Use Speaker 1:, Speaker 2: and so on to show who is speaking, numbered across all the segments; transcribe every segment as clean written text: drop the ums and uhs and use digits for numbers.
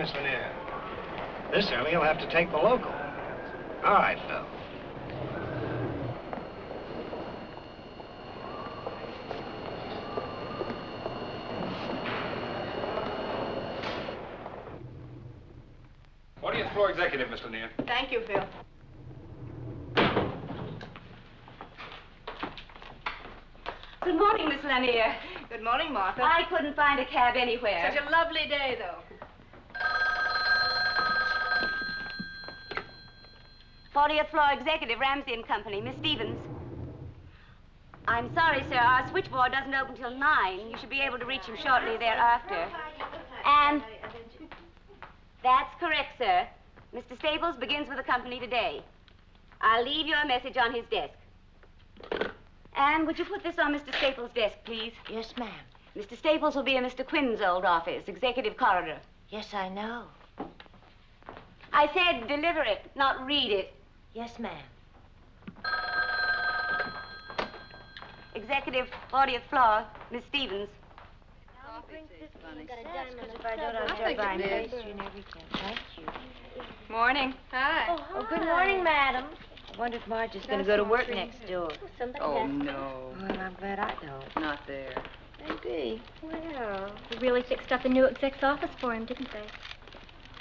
Speaker 1: Miss Lanier. This early, you'll have to take the local. All right, Phil.
Speaker 2: Floor executive, Miss Lanier.
Speaker 3: Thank you, Phil.
Speaker 4: Good morning, Miss Lanier.
Speaker 3: Good morning, Martha.
Speaker 4: I couldn't find a cab anywhere.
Speaker 3: Such a lovely day, though.
Speaker 4: 40th floor executive, Ramsey and Company, Miss Stevens. I'm sorry, sir. Our switchboard doesn't open till 9. You should be able to reach him shortly thereafter. And that's correct, sir. Mr. Staples begins with the company today. I'll leave you a message on his desk. And would you put this on Mr. Staples' desk, please?
Speaker 5: Yes, ma'am.
Speaker 4: Mr. Staples will be in Mr. Quinn's old office, executive corridor.
Speaker 5: Yes, I know.
Speaker 4: I said deliver it, not read it.
Speaker 5: Yes, ma'am.
Speaker 4: Executive, 40th floor, Miss Stevens.
Speaker 3: Morning. Hi.
Speaker 5: Oh, good morning, madam. I wonder if Marge is going to go to work next door.
Speaker 3: Oh, no.
Speaker 5: Well, I'm glad I don't.
Speaker 3: Not there.
Speaker 5: Maybe.
Speaker 6: Well, they really fixed up a new exec's office for him, didn't they?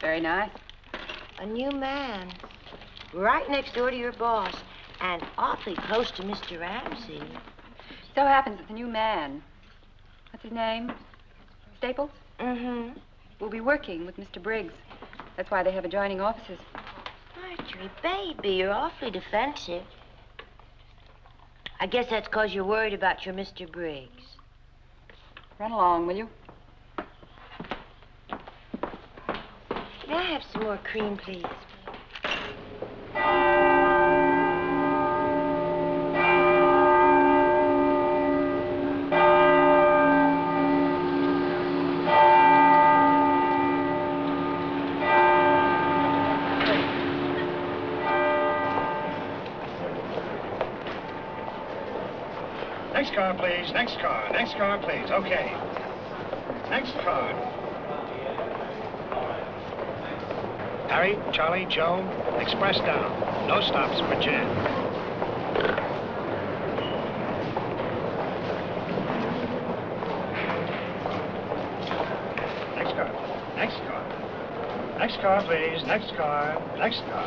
Speaker 3: Very nice.
Speaker 5: A new man. Right next door to your boss. And awfully close to Mr. Ramsey.
Speaker 3: So happens that the new man, what's his name? Staples?
Speaker 5: Mm-hmm.
Speaker 3: Will be working with Mr. Briggs. That's why they have adjoining offices.
Speaker 5: Marjorie, baby, you're awfully defensive. I guess that's because you're worried about your Mr. Briggs.
Speaker 3: Run along, will you?
Speaker 5: May I have some more cream, please?
Speaker 1: Next car, please. Next car. Next car, please. Okay. Next car. Harry, Charlie, Joe, express down. No stops for Jan. Next car. Next car. Next car, please. Next car. Next car.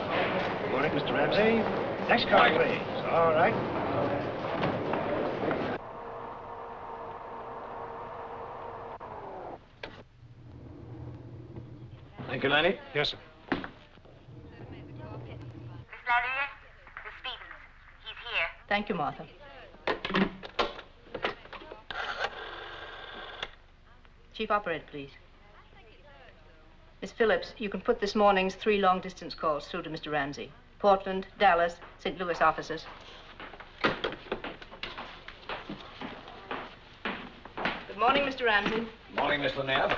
Speaker 1: Morning, Mr. Ramsey. Next car, please. All right.
Speaker 2: Thank you, Lenny.
Speaker 1: Yes, sir.
Speaker 4: Miss Lanier, Miss Stevens. He's here.
Speaker 3: Thank you, Martha. Chief Operator, please. Miss Phillips, you can put this morning's 3 long-distance calls through to Mr. Ramsey. Portland, Dallas, St. Louis offices. Good morning, Mr. Ramsey.
Speaker 2: Morning, Miss Lanier.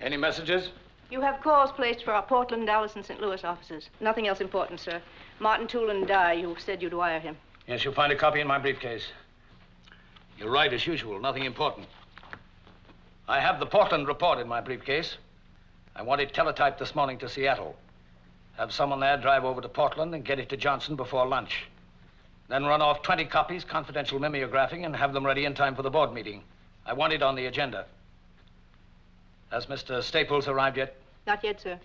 Speaker 2: Any messages?
Speaker 3: You have calls placed for our Portland, Dallas, and St. Louis offices. Nothing else important, sir. Martin Toole and Dye, you said you'd wire him.
Speaker 2: Yes, you'll find a copy in my briefcase. You're right, as usual. Nothing important. I have the Portland report in my briefcase. I want it teletyped this morning to Seattle. Have someone there drive over to Portland and get it to Johnson before lunch. Then run off 20 copies, confidential mimeographing, and have them ready in time for the board meeting. I want it on the agenda. Has Mr. Staples arrived yet?
Speaker 3: Not yet, sir.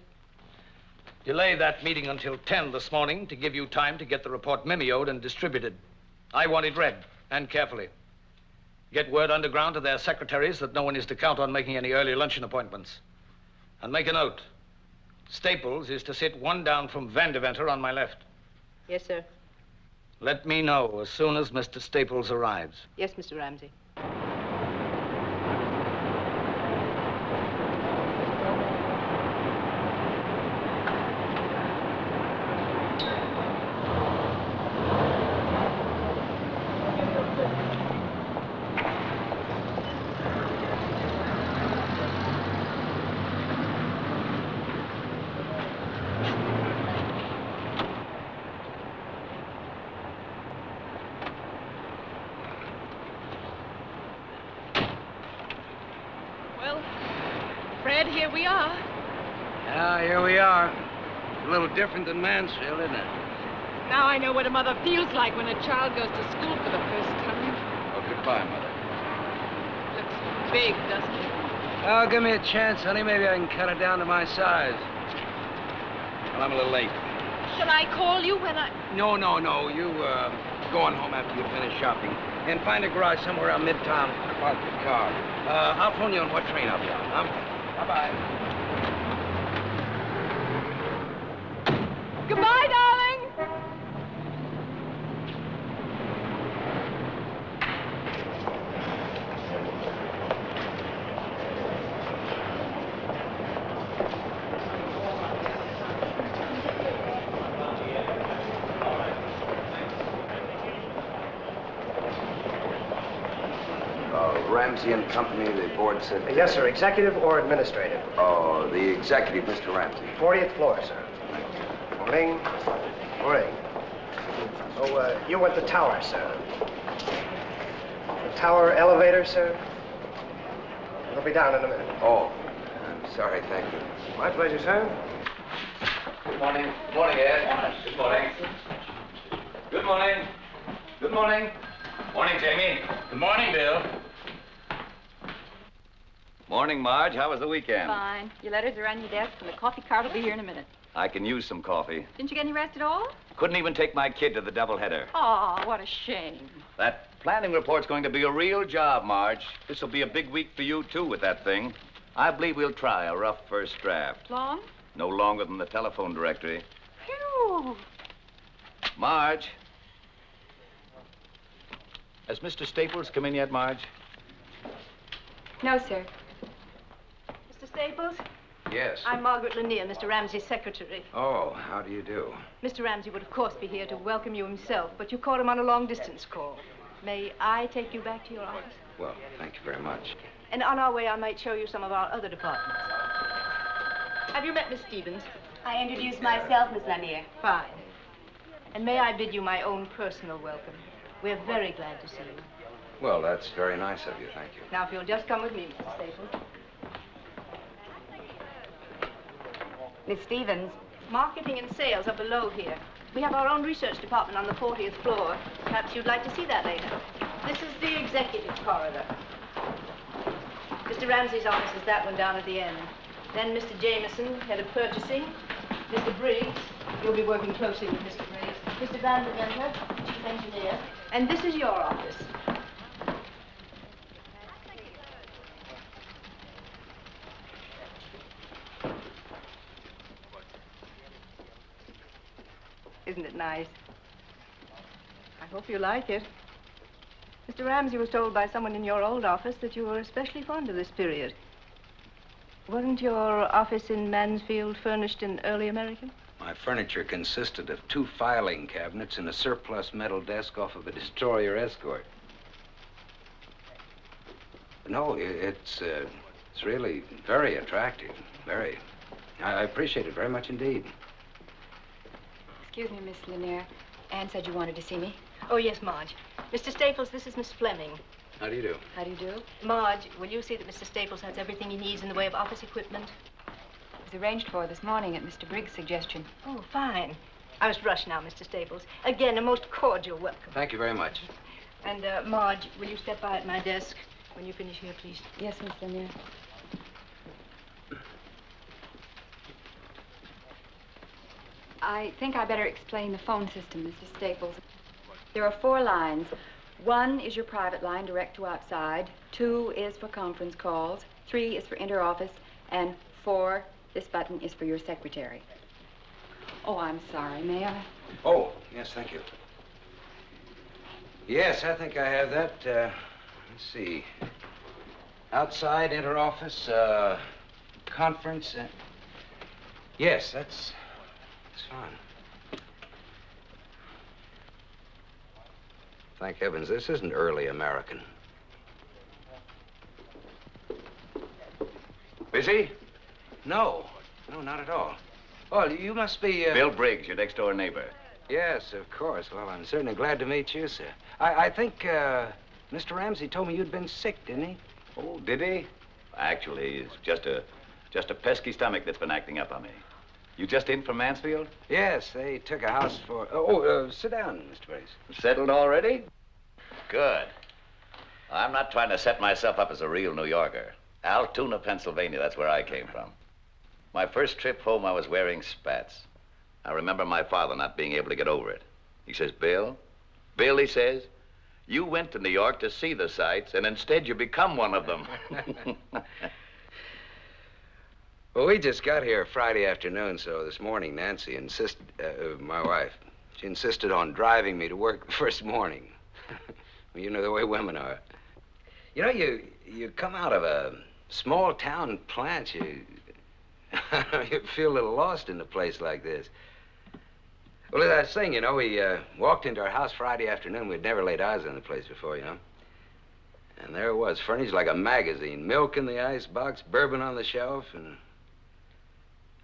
Speaker 2: Delay that meeting until 10 this morning to give you time to get the report mimeoed and distributed. I want it read, and carefully. Get word underground to their secretaries that no one is to count on making any early luncheon appointments. And make a note. Staples is to sit 1 down from Vandeventer on my left.
Speaker 3: Yes, sir.
Speaker 2: Let me know as soon as Mr. Staples arrives.
Speaker 3: Yes, Mr. Ramsey.
Speaker 7: here we are.
Speaker 8: Yeah, here we are. A little different than Mansfield, isn't it?
Speaker 7: Now I know what a mother feels like when a child goes to school for the first time.
Speaker 8: Oh, goodbye, Mother.
Speaker 7: Looks big, doesn't it?
Speaker 8: Oh, give me a chance, honey. Maybe I can cut it down to my size. Well, I'm a little late.
Speaker 7: Shall I call you when I...
Speaker 8: No. You, go on home after you finish shopping. And find a garage somewhere around Midtown to park the car. I'll phone you on what train I'll be on, huh? Bye-bye.
Speaker 7: Goodbye, darling.
Speaker 9: Ramsey and Company, the board said...
Speaker 1: Yes, sir. Executive or administrative?
Speaker 9: Oh, the executive, Mr. Ramsey.
Speaker 1: 40th floor, sir. Morning. Morning. Oh, you want the tower, sir. The tower elevator, sir? It'll be down in a minute.
Speaker 9: Oh, I'm sorry, thank you.
Speaker 1: My pleasure, sir.
Speaker 2: Good morning. Good morning, Ed. Good morning. Good morning. Good morning. Morning, Jamie. Good morning, Bill.
Speaker 10: Morning, Marge. How was the weekend?
Speaker 11: Fine. Your letters are on your desk, and the coffee cart will be here in a minute.
Speaker 10: I can use some coffee.
Speaker 11: Didn't you get any rest at all?
Speaker 10: Couldn't even take my kid to the doubleheader.
Speaker 11: Oh, what a shame.
Speaker 10: That planning report's going to be a real job, Marge. This will be a big week for you, too, with that thing. I believe we'll try a rough first draft.
Speaker 11: Long?
Speaker 10: No longer than the telephone directory.
Speaker 11: Phew.
Speaker 10: Marge. Has Mr. Staples come in yet, Marge?
Speaker 11: No, sir.
Speaker 3: Mr. Staples?
Speaker 9: Yes.
Speaker 3: I'm Margaret Lanier, Mr. Ramsey's secretary.
Speaker 9: Oh, how do you do?
Speaker 3: Mr. Ramsey would, of course, be here to welcome you himself, but you caught him on a long-distance call. May I take you back to your office?
Speaker 9: Well, thank you very much.
Speaker 3: And on our way, I might show you some of our other departments. Have you met Miss Stevens?
Speaker 4: I introduced myself, Miss Lanier.
Speaker 3: Fine. And may I bid you my own personal welcome. We're very glad to see you.
Speaker 9: Well, that's very nice of you, thank you.
Speaker 3: Now, if you'll just come with me, Mr. Staples.
Speaker 4: Miss Stevens.
Speaker 3: Marketing and sales are below here. We have our own research department on the 40th floor. Perhaps you'd like to see that later. This is the executive corridor. Mr. Ramsey's office is that one down at the end. Then Mr. Jameson, head of purchasing. Mr. Briggs, you'll be working closely with Mr. Briggs. Mr. Van der Venter, chief engineer. And this is your office. Isn't it nice? I hope you like it. Mr. Ramsey was told by someone in your old office that you were especially fond of this period. Wasn't your office in Mansfield furnished in early American?
Speaker 9: My furniture consisted of 2 filing cabinets and a surplus metal desk off of a destroyer escort. No, it's really very attractive. Very. I appreciate it very much indeed.
Speaker 11: Excuse me, Miss Lanier. Anne said you wanted to see me.
Speaker 3: Oh, yes, Marge. Mr. Staples, this is Miss Fleming.
Speaker 9: How do you do?
Speaker 11: How do you do?
Speaker 3: Marge, will you see that Mr. Staples has everything he needs in the way of office equipment?
Speaker 11: It was arranged for this morning at Mr. Briggs' suggestion.
Speaker 3: Oh, fine. I must rush now, Mr. Staples. Again, a most cordial welcome.
Speaker 9: Thank you very much.
Speaker 3: And, Marge, will you step by at my desk when you finish here, please?
Speaker 11: Yes, Miss Lanier. I think I better explain the phone system, Mr. Staples. There are 4 lines. 1 is your private line, direct to outside. 2 is for conference calls. 3 is for inter-office. And 4, this button is for your secretary. Oh, I'm sorry. May I?
Speaker 9: Oh, yes, thank you. Yes, I think I have that. Let's see. Outside, inter-office, conference. Yes, that's fine. Thank heavens, this isn't early American.
Speaker 10: Busy?
Speaker 9: No, not at all. Oh, you must be,
Speaker 10: Bill Briggs, your next-door neighbor.
Speaker 9: Yes, of course. Well, I'm certainly glad to meet you, sir. I think, Mr. Ramsey told me you'd been sick, didn't he?
Speaker 10: Oh, did he? Actually, it's just a Just a pesky stomach that's been acting up on me. You just in from Mansfield?
Speaker 9: Yes, they took a house for... sit down, Mr. Briggs.
Speaker 10: Settled already? Good. I'm not trying to set myself up as a real New Yorker. Altoona, Pennsylvania, that's where I came from. My first trip home, I was wearing spats. I remember my father not being able to get over it. He says, Bill, he says, you went to New York to see the sights, and instead you become one of them.
Speaker 9: Well, we just got here Friday afternoon, so this morning Nancy insisted, my wife, she insisted on driving me to work the first morning. Well, you know the way women are. You know, you come out of a small town plant, you feel a little lost in a place like this. Well, as I was saying, you know, we walked into our house Friday afternoon. We'd never laid eyes on the place before, you know. And there it was, furnished like a magazine. Milk in the icebox, bourbon on the shelf, and...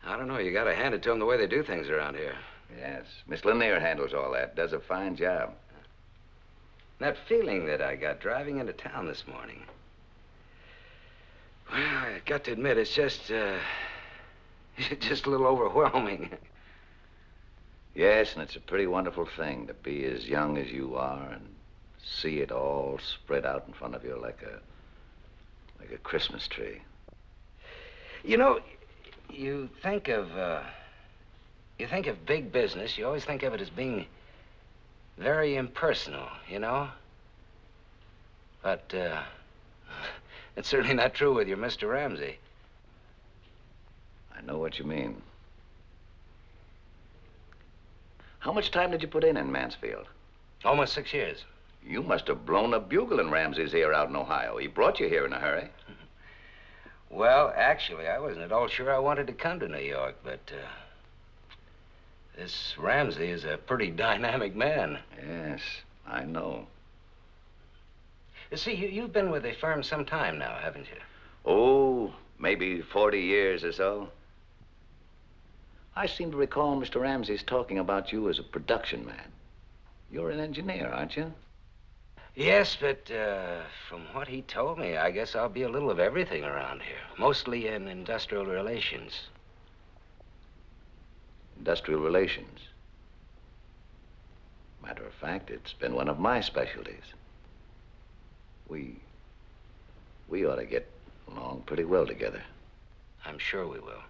Speaker 9: I don't know, you gotta hand it to them the way they do things around here.
Speaker 10: Yes, Miss Lanier handles all that, does a fine job.
Speaker 9: That feeling that I got driving into town this morning. Well, I got to admit, it's just a little overwhelming.
Speaker 10: Yes, and it's a pretty wonderful thing to be as young as you are and see it all spread out in front of you like a Christmas tree.
Speaker 9: You know, you think of big business, you always think of it as being very impersonal, you know? But, it's certainly not true with your Mr. Ramsey.
Speaker 10: I know what you mean. How much time did you put in Mansfield?
Speaker 9: Almost 6 years.
Speaker 10: You must have blown a bugle in Ramsey's ear out in Ohio. He brought you here in a hurry.
Speaker 9: Well, actually, I wasn't at all sure I wanted to come to New York, but, this Ramsey is a pretty dynamic man.
Speaker 10: Yes, I know.
Speaker 9: You see, you've been with the firm some time now, haven't you?
Speaker 10: Oh, maybe 40 years or so. I seem to recall Mr. Ramsey's talking about you as a production man. You're an engineer, aren't you?
Speaker 9: Yes, but from what he told me, I guess I'll be a little of everything around here. Mostly in industrial relations.
Speaker 10: Industrial relations? Matter of fact, it's been one of my specialties. We ought to get along pretty well together.
Speaker 9: I'm sure we will.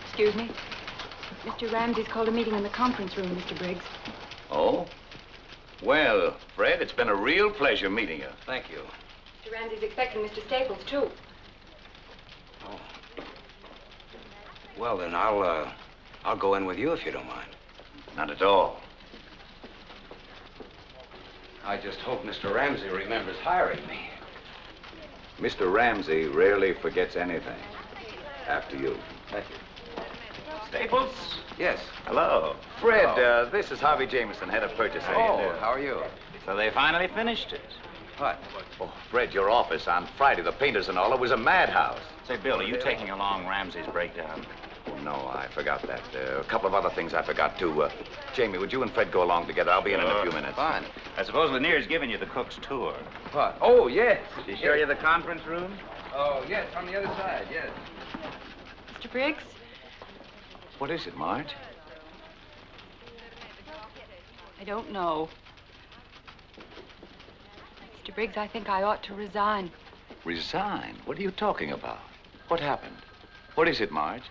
Speaker 11: Excuse me. Mr. Ramsey's called a meeting in the conference room, Mr. Briggs.
Speaker 10: Oh? Well, Fred, it's been a real pleasure meeting you.
Speaker 9: Thank you.
Speaker 11: Mr. Ramsey's expecting Mr. Staples, too.
Speaker 9: Oh. Well, then I'll go in with you if you don't mind.
Speaker 10: Not at all.
Speaker 9: I just hope Mr. Ramsey remembers hiring me.
Speaker 10: Mr. Ramsey rarely forgets anything. After you.
Speaker 9: Thank you.
Speaker 10: Staples?
Speaker 9: Yes.
Speaker 10: Hello. Fred, this is Harvey Jameson, head of purchasing.
Speaker 9: Oh, how are you?
Speaker 10: So they finally finished it.
Speaker 9: What?
Speaker 10: Oh, Fred, your office on Friday, the painters and all, it was a madhouse.
Speaker 12: Say, Bill, are you taking along Ramsey's breakdown?
Speaker 10: Oh, no, I forgot that. A couple of other things I forgot, too. Jamie, would you and Fred go along together? I'll be in a few minutes.
Speaker 9: Fine.
Speaker 12: I suppose Lanier's giving you the cook's tour.
Speaker 9: What? Oh, yes.
Speaker 12: Did he show you the conference room?
Speaker 9: Oh, yes, on the other side, yes.
Speaker 11: Mr. Briggs?
Speaker 10: What is it, Marge?
Speaker 11: I don't know. Mr. Briggs, I think I ought to resign.
Speaker 10: Resign? What are you talking about? What happened? What is it, Marge?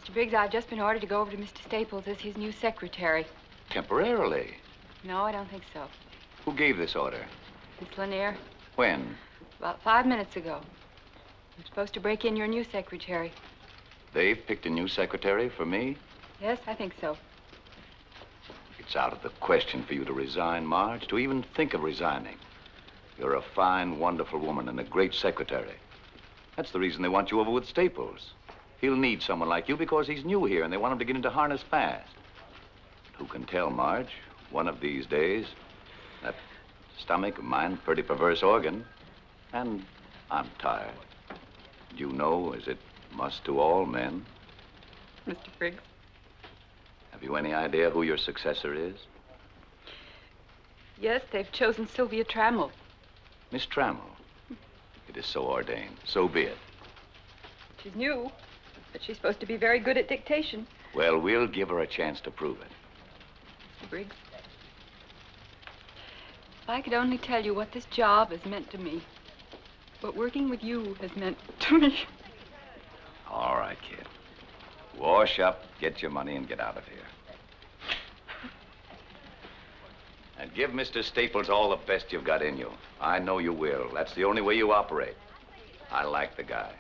Speaker 11: Mr. Briggs, I've just been ordered to go over to Mr. Staples as his new secretary.
Speaker 10: Temporarily?
Speaker 11: No, I don't think so.
Speaker 10: Who gave this order?
Speaker 11: Miss Lanier,
Speaker 10: When?
Speaker 11: about 5 minutes ago. I'm supposed to break in your new secretary.
Speaker 10: They've picked a new secretary for me?
Speaker 11: Yes, I think so.
Speaker 10: It's out of the question for you to resign, Marge, to even think of resigning. You're a fine, wonderful woman and a great secretary. That's the reason they want you over with Staples. He'll need someone like you because he's new here and they want him to get into harness fast. Who can tell, Marge? One of these days, that stomach of mine, pretty perverse organ, and I'm tired. You know, as it must to all men.
Speaker 11: Mr. Briggs?
Speaker 10: Have you any idea who your successor is?
Speaker 11: Yes, they've chosen Sylvia Trammell.
Speaker 10: Miss Trammell. It is so ordained. So be it.
Speaker 11: She's new, but she's supposed to be very good at dictation.
Speaker 10: Well, we'll give her a chance to prove it.
Speaker 11: Mr. Briggs, if I could only tell you what this job has meant to me, what working with you has meant to me.
Speaker 10: All right, kid. Wash up, get your money, and get out of here. And give Mr. Staples all the best you've got in you. I know you will. That's the only way you operate. I like the guy.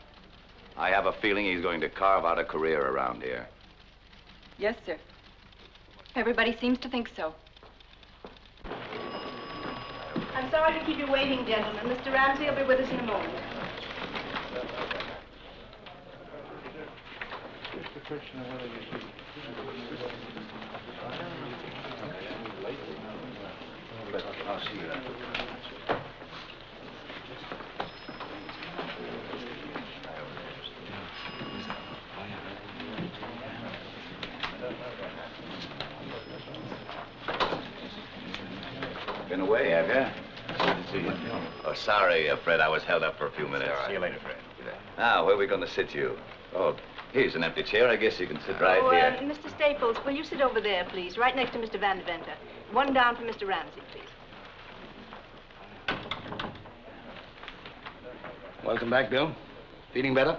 Speaker 10: I have a feeling he's going to carve out a career around here.
Speaker 11: Yes, sir. Everybody seems to think so.
Speaker 3: I'm sorry to keep you waiting, gentlemen. Mr. Ramsey will be with us in a moment.
Speaker 2: I'll see you after.
Speaker 10: Been away, have you?
Speaker 12: Good to see you.
Speaker 10: Oh, sorry, Fred. I was held up for a few minutes.
Speaker 12: See you later, Fred.
Speaker 10: Now, where are we going to sit you? Oh, here's an empty chair. I guess you can sit right here.
Speaker 3: Mr. Staples, will you sit over there, please, right next to Mr. Van Deventer? One down for Mr. Ramsey, please.
Speaker 2: Welcome back, Bill. Feeling better?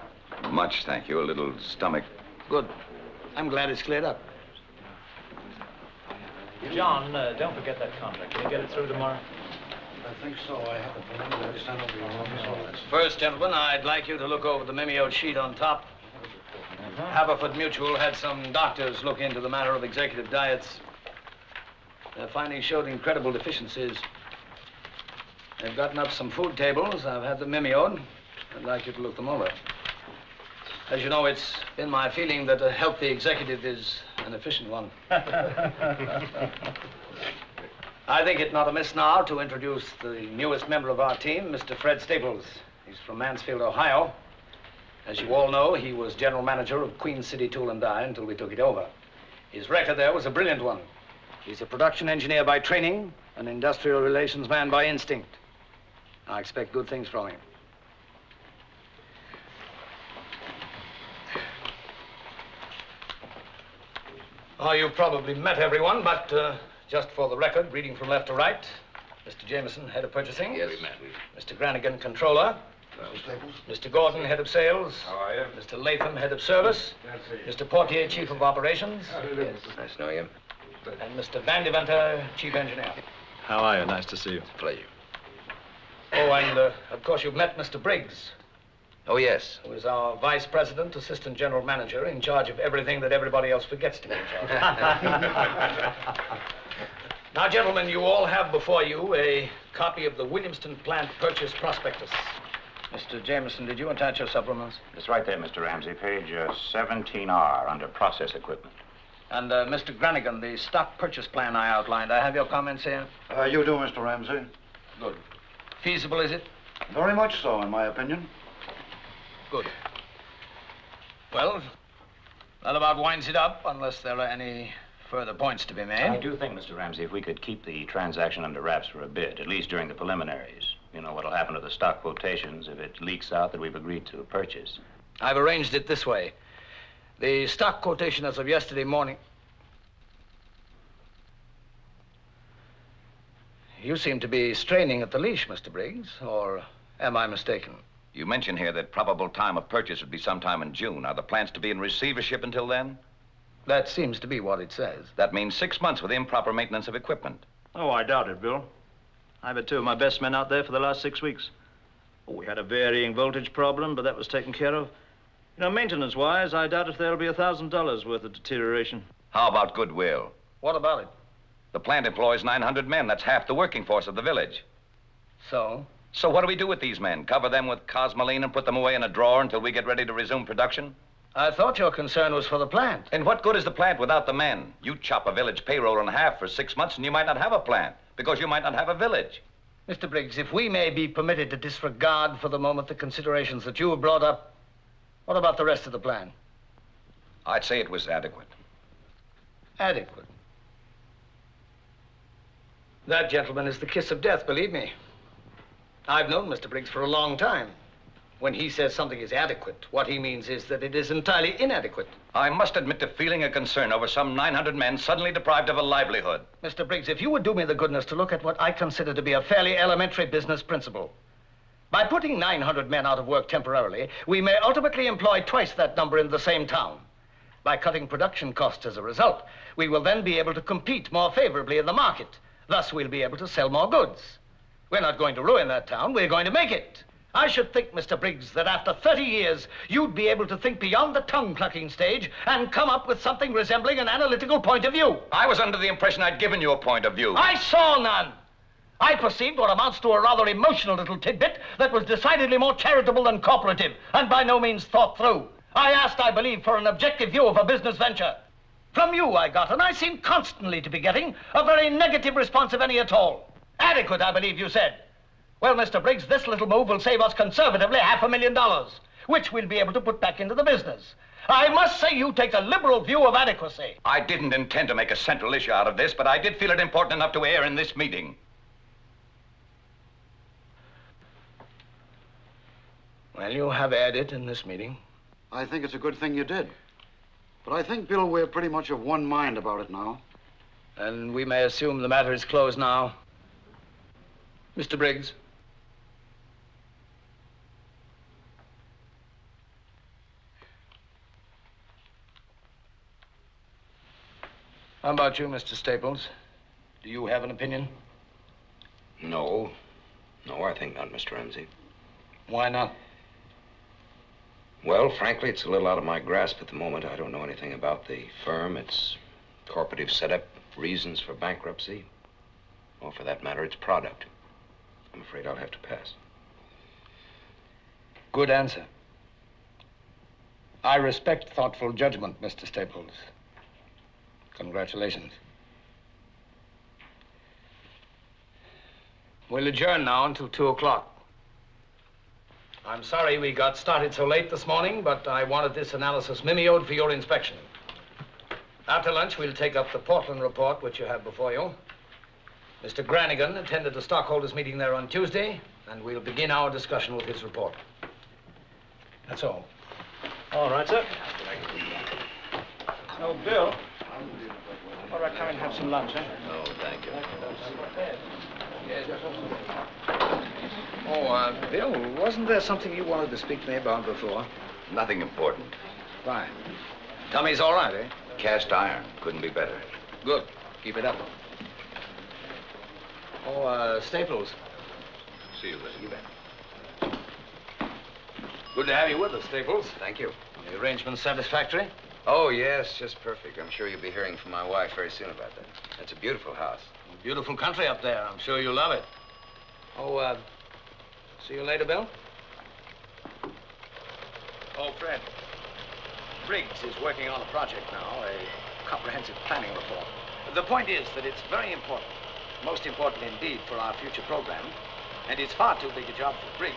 Speaker 10: Much, thank you. A little stomach.
Speaker 2: Good. I'm glad it's cleared up.
Speaker 13: John, don't forget that contract. Can you get it through tomorrow?
Speaker 1: I think so. I haven't been able to understand over your office.
Speaker 2: First, gentlemen, I'd like you to look over the mimeoed sheet on top. Haverford Mutual had some doctors look into the matter of executive diets. Their findings showed incredible deficiencies. They've gotten up some food tables. I've had them mimeoed. I'd like you to look them over. As you know, it's been my feeling that a healthy executive is an efficient one. I think it not amiss now to introduce the newest member of our team, Mr. Fred Staples. He's from Mansfield, Ohio. As you all know, he was general manager of Queen City Tool and Die until we took it over. His record there was a brilliant one. He's a production engineer by training, an industrial relations man by instinct. I expect good things from him. Oh, you've probably met everyone, but just for the record, reading from left to right, Mr. Jameson, head of purchasing.
Speaker 10: Yes, we met.
Speaker 2: Mr. Granigan, controller. Mr. Gordon, head of sales.
Speaker 12: How are you?
Speaker 2: Mr. Latham, head of service. Mr. Portier, chief of operations.
Speaker 9: Yes, nice to know you.
Speaker 2: And Mr. Van Deventer, chief engineer.
Speaker 13: How are you? Nice to see you.
Speaker 9: It's a pleasure.
Speaker 2: Oh, and of course you've met Mr. Briggs,
Speaker 9: Oh, yes.
Speaker 2: who is our vice president, assistant general manager, in charge of everything that everybody else forgets to be in charge of. Now, gentlemen, you all have before you a copy of the Williamston plant purchase prospectus. Mr. Jameson, did you attach your supplements?
Speaker 12: It's right there, Mr. Ramsey, page 17R under process equipment.
Speaker 2: And Mr. Granigan, the stock purchase plan I outlined, I have your comments here?
Speaker 14: You do, Mr. Ramsey.
Speaker 2: Good. Feasible, is it?
Speaker 14: Very much so, in my opinion.
Speaker 2: Good. Well, that about winds it up, unless there are any further points to be made.
Speaker 12: I do think, Mr. Ramsey, if we could keep the transaction under wraps for a bit, at least during the preliminaries. You know what'll happen to the stock quotations if it leaks out that we've agreed to purchase.
Speaker 2: I've arranged it this way. The stock quotation as of yesterday morning... You seem to be straining at the leash, Mr. Briggs, or am I mistaken?
Speaker 10: You mentioned here that probable time of purchase would be sometime in June. Are the plants to be in receivership until then?
Speaker 2: That seems to be what it says.
Speaker 10: That means 6 months with improper maintenance of equipment.
Speaker 13: Oh, I doubt it, Bill. I've had two of my best men out there for the last 6 weeks. Oh, we had a varying voltage problem, but that was taken care of. You know, maintenance-wise, I doubt if there'll be $1,000 worth of deterioration.
Speaker 10: How about goodwill?
Speaker 2: What about it?
Speaker 10: The plant employs 900 men. That's half the working force of the village.
Speaker 2: So?
Speaker 10: So what do we do with these men? Cover them with cosmoline and put them away in a drawer until we get ready to resume production?
Speaker 2: I thought your concern was for the plant.
Speaker 10: And what good is the plant without the men? You chop a village payroll in half for 6 months and you might not have a plant because you might not have a village.
Speaker 2: Mr. Briggs, if we may be permitted to disregard for the moment the considerations that you have brought up, what about the rest of the plan?
Speaker 10: I'd say it was adequate.
Speaker 2: Adequate? That, gentlemen, is the kiss of death, believe me. I've known Mr. Briggs for a long time. When he says something is adequate, what he means is that it is entirely inadequate.
Speaker 10: I must admit to feeling a concern over some 900 men suddenly deprived of a livelihood.
Speaker 2: Mr. Briggs, if you would do me the goodness to look at what I consider to be a fairly elementary business principle. By putting 900 men out of work temporarily, we may ultimately employ twice that number in the same town. By cutting production costs as a result, we will then be able to compete more favorably in the market. Thus, we'll be able to sell more goods. We're not going to ruin that town, we're going to make it. I should think, Mr. Briggs, that after 30 years, you'd be able to think beyond the tongue-clucking stage and come up with something resembling an analytical point of view.
Speaker 10: I was under the impression I'd given you a point of view.
Speaker 2: I saw none. I perceived what amounts to a rather emotional little tidbit that was decidedly more charitable than cooperative, and by no means thought through. I asked, I believe, for an objective view of a business venture. From you I got, and I seem constantly to be getting, a very negative response, if any at all. Adequate, I believe you said. Well, Mr. Briggs, this little move will save us conservatively $500,000, which we'll be able to put back into the business. I must say you take a liberal view of adequacy.
Speaker 10: I didn't intend to make a central issue out of this, but I did feel it important enough to air in this meeting.
Speaker 2: Well, you have aired it in this meeting.
Speaker 14: I think it's a good thing you did. But I think, Bill, we're pretty much of one mind about it now.
Speaker 2: And we may assume the matter is closed now. Mr. Briggs. How about you, Mr. Staples? Do you have an opinion?
Speaker 9: No. No, I think not, Mr. Ramsey.
Speaker 2: Why not?
Speaker 9: Well, frankly, it's a little out of my grasp at the moment. I don't know anything about the firm, its corporative setup, reasons for bankruptcy, or for that matter, its product. I'm afraid I'll have to pass.
Speaker 2: Good answer. I respect thoughtful judgment, Mr. Staples. Congratulations. We'll adjourn now until 2 o'clock. I'm sorry we got started so late this morning, but I wanted this analysis mimeoed for your inspection. After lunch, we'll take up the Portland report, which you have before you. Mr. Granigan attended the stockholders' meeting there on Tuesday, and we'll begin our discussion with his report. That's all.
Speaker 13: All right, sir. Oh, Bill. All right, come and have some lunch, eh?
Speaker 10: Oh, thank you.
Speaker 2: Bill, wasn't there something you wanted to speak to me about before?
Speaker 10: Nothing important.
Speaker 2: Fine. Tummy's all right, eh?
Speaker 10: Cast iron. Couldn't be better.
Speaker 2: Good. Keep it up. Oh, Staples.
Speaker 10: See you later.
Speaker 2: You bet. Good to have you with us, Staples.
Speaker 9: Thank you.
Speaker 2: The arrangement's satisfactory?
Speaker 9: Oh, yes, just perfect. I'm sure you'll be hearing from my wife very soon about that. It's a beautiful house.
Speaker 2: Beautiful country up there. I'm sure you'll love it. Oh, see you later, Bill? Oh, Fred. Briggs is working on a project now, a comprehensive planning report. The point is that it's very important, most important indeed for our future program, and it's far too big a job for Briggs,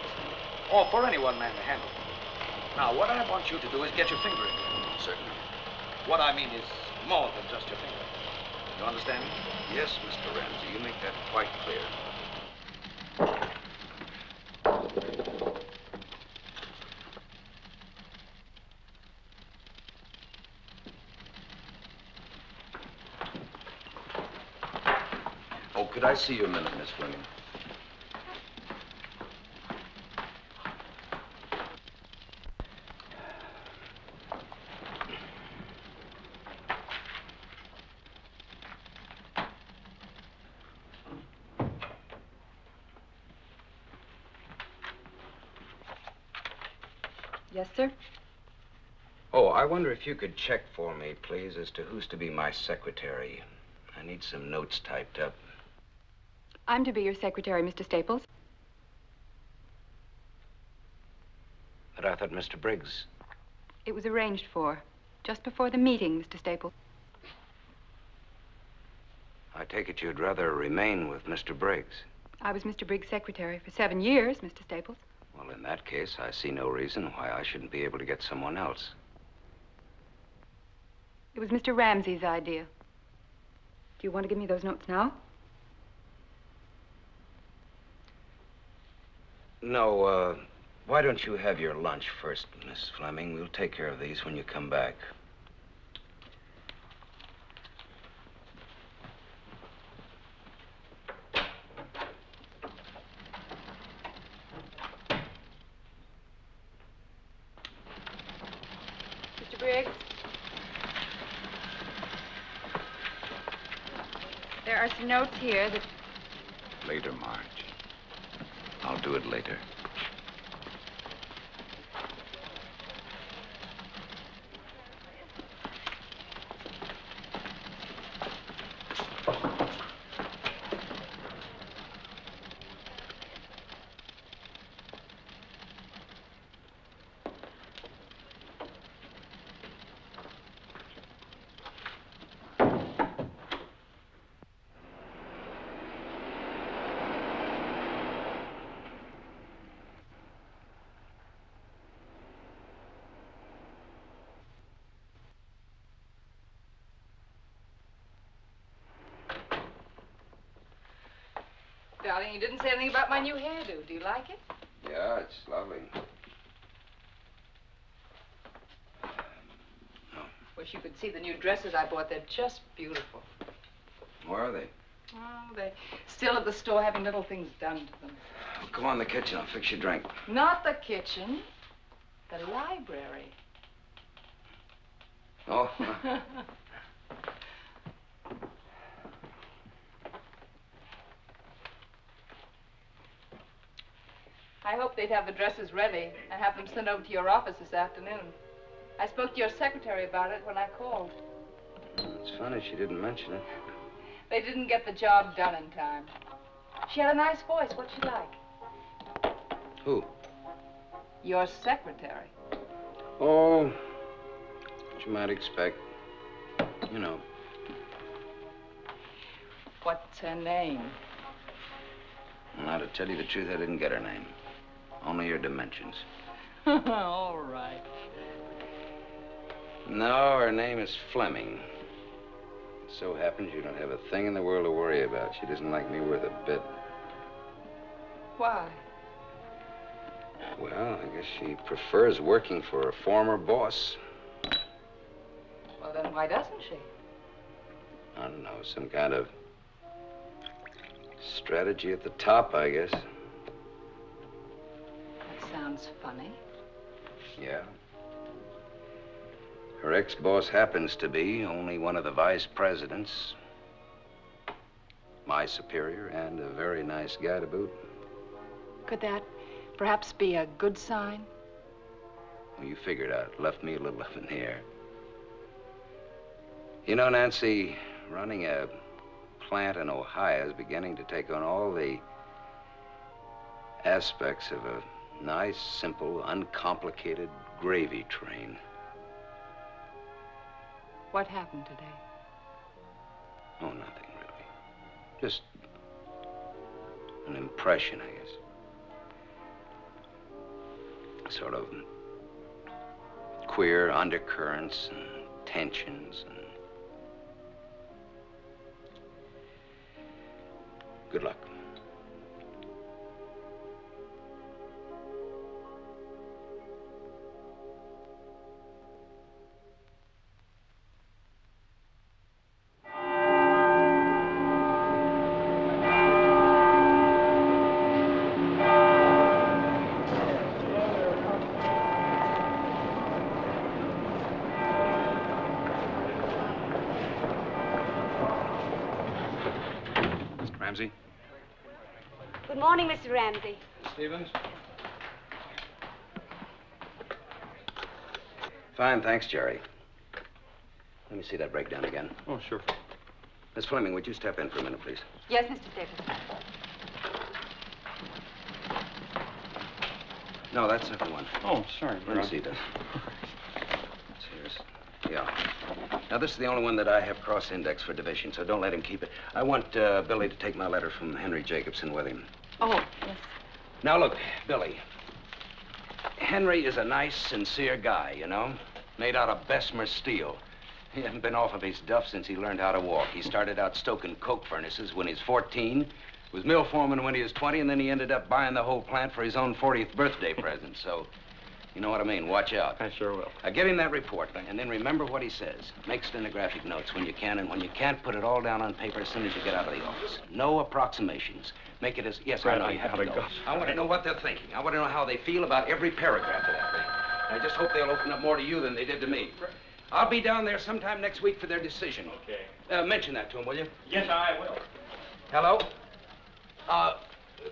Speaker 2: or for any one man to handle. Now, what I want you to do is get your finger in it.
Speaker 9: Certainly.
Speaker 2: What I mean is more than just your finger. You understand?
Speaker 9: Yes, Mr. Ramsey, you make that quite clear. Oh, could I see you a minute, Miss Fleming?
Speaker 11: Yes, sir?
Speaker 9: Oh, I wonder if you could check for me, please, as to who's to be my secretary. I need some notes typed up.
Speaker 11: I'm to be your secretary, Mr. Staples.
Speaker 9: But I thought Mr. Briggs...
Speaker 11: It was arranged for, just before the meeting, Mr. Staples.
Speaker 9: I take it you'd rather remain with Mr. Briggs.
Speaker 11: I was Mr. Briggs' secretary for 7 years, Mr. Staples.
Speaker 9: Well, in that case, I see no reason why I shouldn't be able to get someone else.
Speaker 11: It was Mr. Ramsey's idea. Do you want to give me those notes now?
Speaker 9: No, Why don't you have your lunch first, Miss Fleming? We'll take care of these when you come back.
Speaker 11: Mr. Briggs? There are some notes here that...
Speaker 10: Later, Marge. I'll do it later.
Speaker 7: Darling, you didn't say anything about my new hairdo. Do you like it?
Speaker 9: Yeah, it's lovely.
Speaker 7: Wish you could see the new dresses I bought. They're just beautiful.
Speaker 9: Where are they?
Speaker 7: Oh, they're still at the store having little things done to them.
Speaker 9: Oh, come on in the kitchen. I'll fix you a drink.
Speaker 7: Not the kitchen. The library.
Speaker 9: Oh.
Speaker 7: I hoped they'd have the dresses ready and have them sent over to your office this afternoon. I spoke to your secretary about it when I called.
Speaker 9: It's funny she didn't mention it.
Speaker 7: They didn't get the job done in time. She had a nice voice. What'd she like?
Speaker 9: Who?
Speaker 7: Your secretary.
Speaker 9: Oh, what you might expect. You know.
Speaker 7: What's her name?
Speaker 9: Now, to tell you the truth, I didn't get her name. Only her dimensions.
Speaker 7: All right.
Speaker 9: No, her name is Fleming. It so happens you don't have a thing in the world to worry about. She doesn't like me worth a bit.
Speaker 7: Why?
Speaker 9: Well, I guess she prefers working for a former boss.
Speaker 7: Well, then why doesn't she?
Speaker 9: I don't know, some kind of strategy at the top, I guess.
Speaker 7: That sounds funny.
Speaker 9: Yeah. Her ex-boss happens to be only one of the vice presidents, my superior, and a very nice guy to boot.
Speaker 7: Could that perhaps be a good sign?
Speaker 9: Well, you figured out. Left me a little up in the air. You know, Nancy, running a plant in Ohio is beginning to take on all the aspects of a nice, simple, uncomplicated gravy train.
Speaker 7: What happened today?
Speaker 9: Oh, nothing really. Just an impression, I guess. Sort of queer undercurrents and tensions and... Good luck. Ramsey?
Speaker 4: Good morning, Mr. Ramsey.
Speaker 2: Stevens?
Speaker 9: Fine, thanks, Jerry. Let me see that breakdown again.
Speaker 15: Oh, sure.
Speaker 9: Miss Fleming, would you step in for a minute, please?
Speaker 11: Yes, Mr. Staples.
Speaker 9: No, that's not the one.
Speaker 15: Oh, sorry.
Speaker 9: Let me see this. Yeah. Now, this is the only one that I have cross-indexed for division, so don't let him keep it. I want Billy to take my letter from Henry Jacobson with him.
Speaker 11: Oh, yes.
Speaker 9: Now, look, Billy. Henry is a nice, sincere guy, you know? Made out of Bessemer steel. He hasn't been off of his duff since he learned how to walk. He started out stoking coke furnaces when he was 14, Was mill foreman when he was 20, and then he ended up buying the whole plant for his own 40th birthday present. So, you know what I mean. Watch out.
Speaker 15: I sure will.
Speaker 9: Give him that report, and then remember what he says. Make stenographic notes when you can, and when you can't, put it all down on paper as soon as you get out of the office. No approximations. Make it as... Yes, I know you have to go. I want to know what they're thinking. I want to know how they feel about every paragraph of that thing. I just hope they'll open up more to you than they did to me. I'll be down there sometime next week for their decision.
Speaker 12: Okay.
Speaker 9: Mention that to them, will you?
Speaker 12: Yes, I will.
Speaker 9: Hello?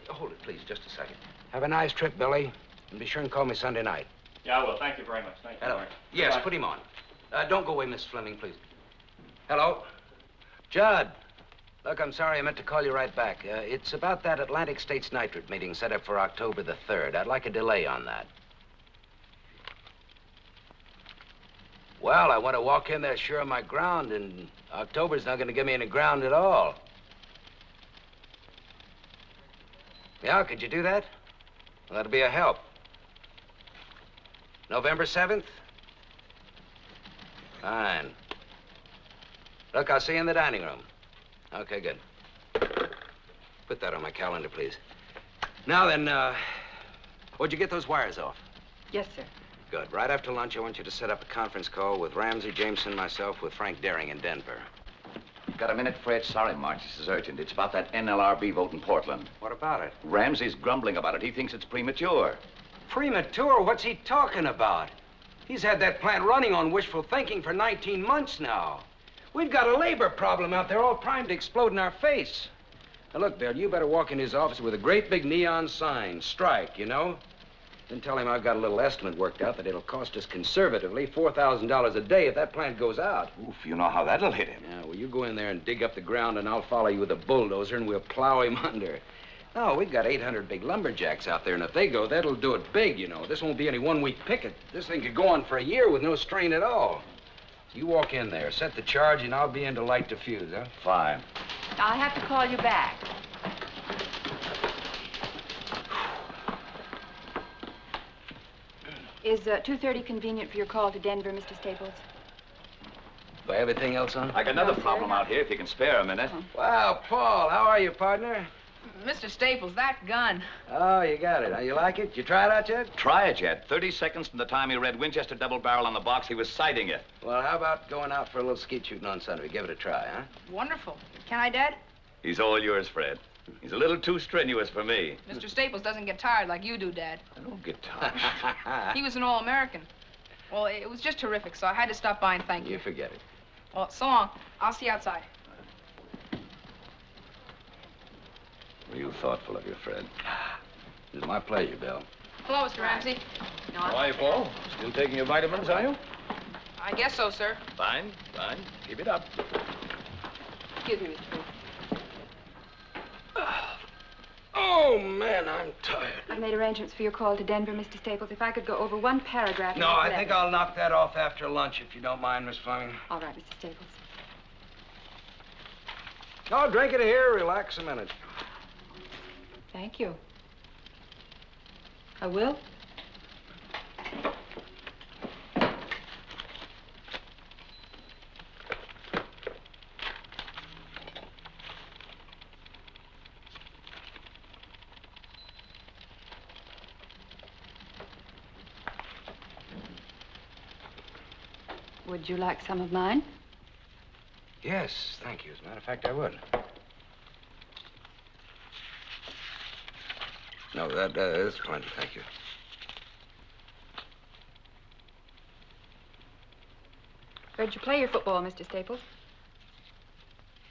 Speaker 9: Hold it, please, just a second. Have a nice trip, Billy. And be sure and call me Sunday night.
Speaker 12: Yeah, I will. Thank you very much. Thank you.
Speaker 9: Hello. Yes, put him on. Don't go away, Miss Fleming, please. Hello? Judd. Look, I'm sorry. I meant to call you right back. It's about that Atlantic States Nitrate meeting set up for October the 3rd. I'd like a delay on that. Well, I want to walk in there sure of my ground, and October's not going to give me any ground at all. Yeah, could you do that? Well, that'd be a help. November 7th? Fine. Look, I'll see you in the dining room. Okay, good. Put that on my calendar, please. Now then, where'd you get those wires off?
Speaker 11: Yes, sir.
Speaker 9: Good. Right after lunch, I want you to set up a conference call with Ramsey, Jameson, myself, with Frank Daring in Denver.
Speaker 10: Got a minute, Fred? Sorry, Marge. This is urgent. It's about that NLRB vote in Portland.
Speaker 9: What about it?
Speaker 10: Ramsey's grumbling about it. He thinks it's premature.
Speaker 9: Premature? What's he talking about? He's had that plant running on wishful thinking for 19 months now. We've got a labor problem out there all primed to explode in our face. Now, look, Bill, you better walk in his office with a great big neon sign, strike, you know? Then tell him I've got a little estimate worked out that it'll cost us conservatively $4,000 a day if that plant goes out.
Speaker 10: Oof, you know how that'll hit him.
Speaker 9: Yeah, well, you go in there and dig up the ground, and I'll follow you with a bulldozer, and we'll plow him under. No, we've got 800 big lumberjacks out there, and if they go, that'll do it big, you know. This won't be any one-week picket. This thing could go on for a year with no strain at all. You walk in there, set the charge, and I'll be in to light the fuse, huh?
Speaker 10: Fine.
Speaker 11: I'll have to call you back. Is 2:30 convenient for your call to Denver, Mr. Staples?
Speaker 9: Do I have anything else on?
Speaker 10: I got another problem out here, if you can spare a minute.
Speaker 9: Well, Paul, how are you, partner?
Speaker 7: Mr. Staples, that gun.
Speaker 9: Oh, you got it. You like it? You try it out yet?
Speaker 10: Try it yet. 30 seconds from the time he read Winchester double barrel on the box, he was sighting it.
Speaker 9: Well, how about going out for a little skeet shooting on Sunday? Give it a try, huh?
Speaker 7: Wonderful. Can I, Dad?
Speaker 10: He's all yours, Fred. He's a little too strenuous for me.
Speaker 7: Mr. Staples doesn't get tired like you do, Dad.
Speaker 10: I don't get tired.
Speaker 7: He was an All-American. Well, it was just terrific, so I had to stop by and thank you.
Speaker 9: You forget it.
Speaker 7: Well, so long. I'll see you outside.
Speaker 10: Real thoughtful of you, Fred.
Speaker 9: It's my pleasure, Bill.
Speaker 7: Hello, Mr. Ramsey.
Speaker 12: How are you, Paul? Still taking your vitamins, are you?
Speaker 7: I guess so, sir.
Speaker 12: Fine, fine. Keep it up.
Speaker 11: Excuse me, Mr. Staples.
Speaker 9: Oh, man, I'm tired.
Speaker 11: I've made arrangements for your call to Denver, Mr. Staples. If I could go over one paragraph...
Speaker 9: No, I think I'll knock that off after lunch, if you don't mind, Miss Fleming.
Speaker 11: All right, Mr. Staples.
Speaker 9: Oh, drink it here. Relax a minute.
Speaker 11: Thank you. I will. Would you like some of mine?
Speaker 9: Yes, thank you. As a matter of fact, I would. No, that is plenty, thank you.
Speaker 11: Where'd you play your football, Mr. Staples?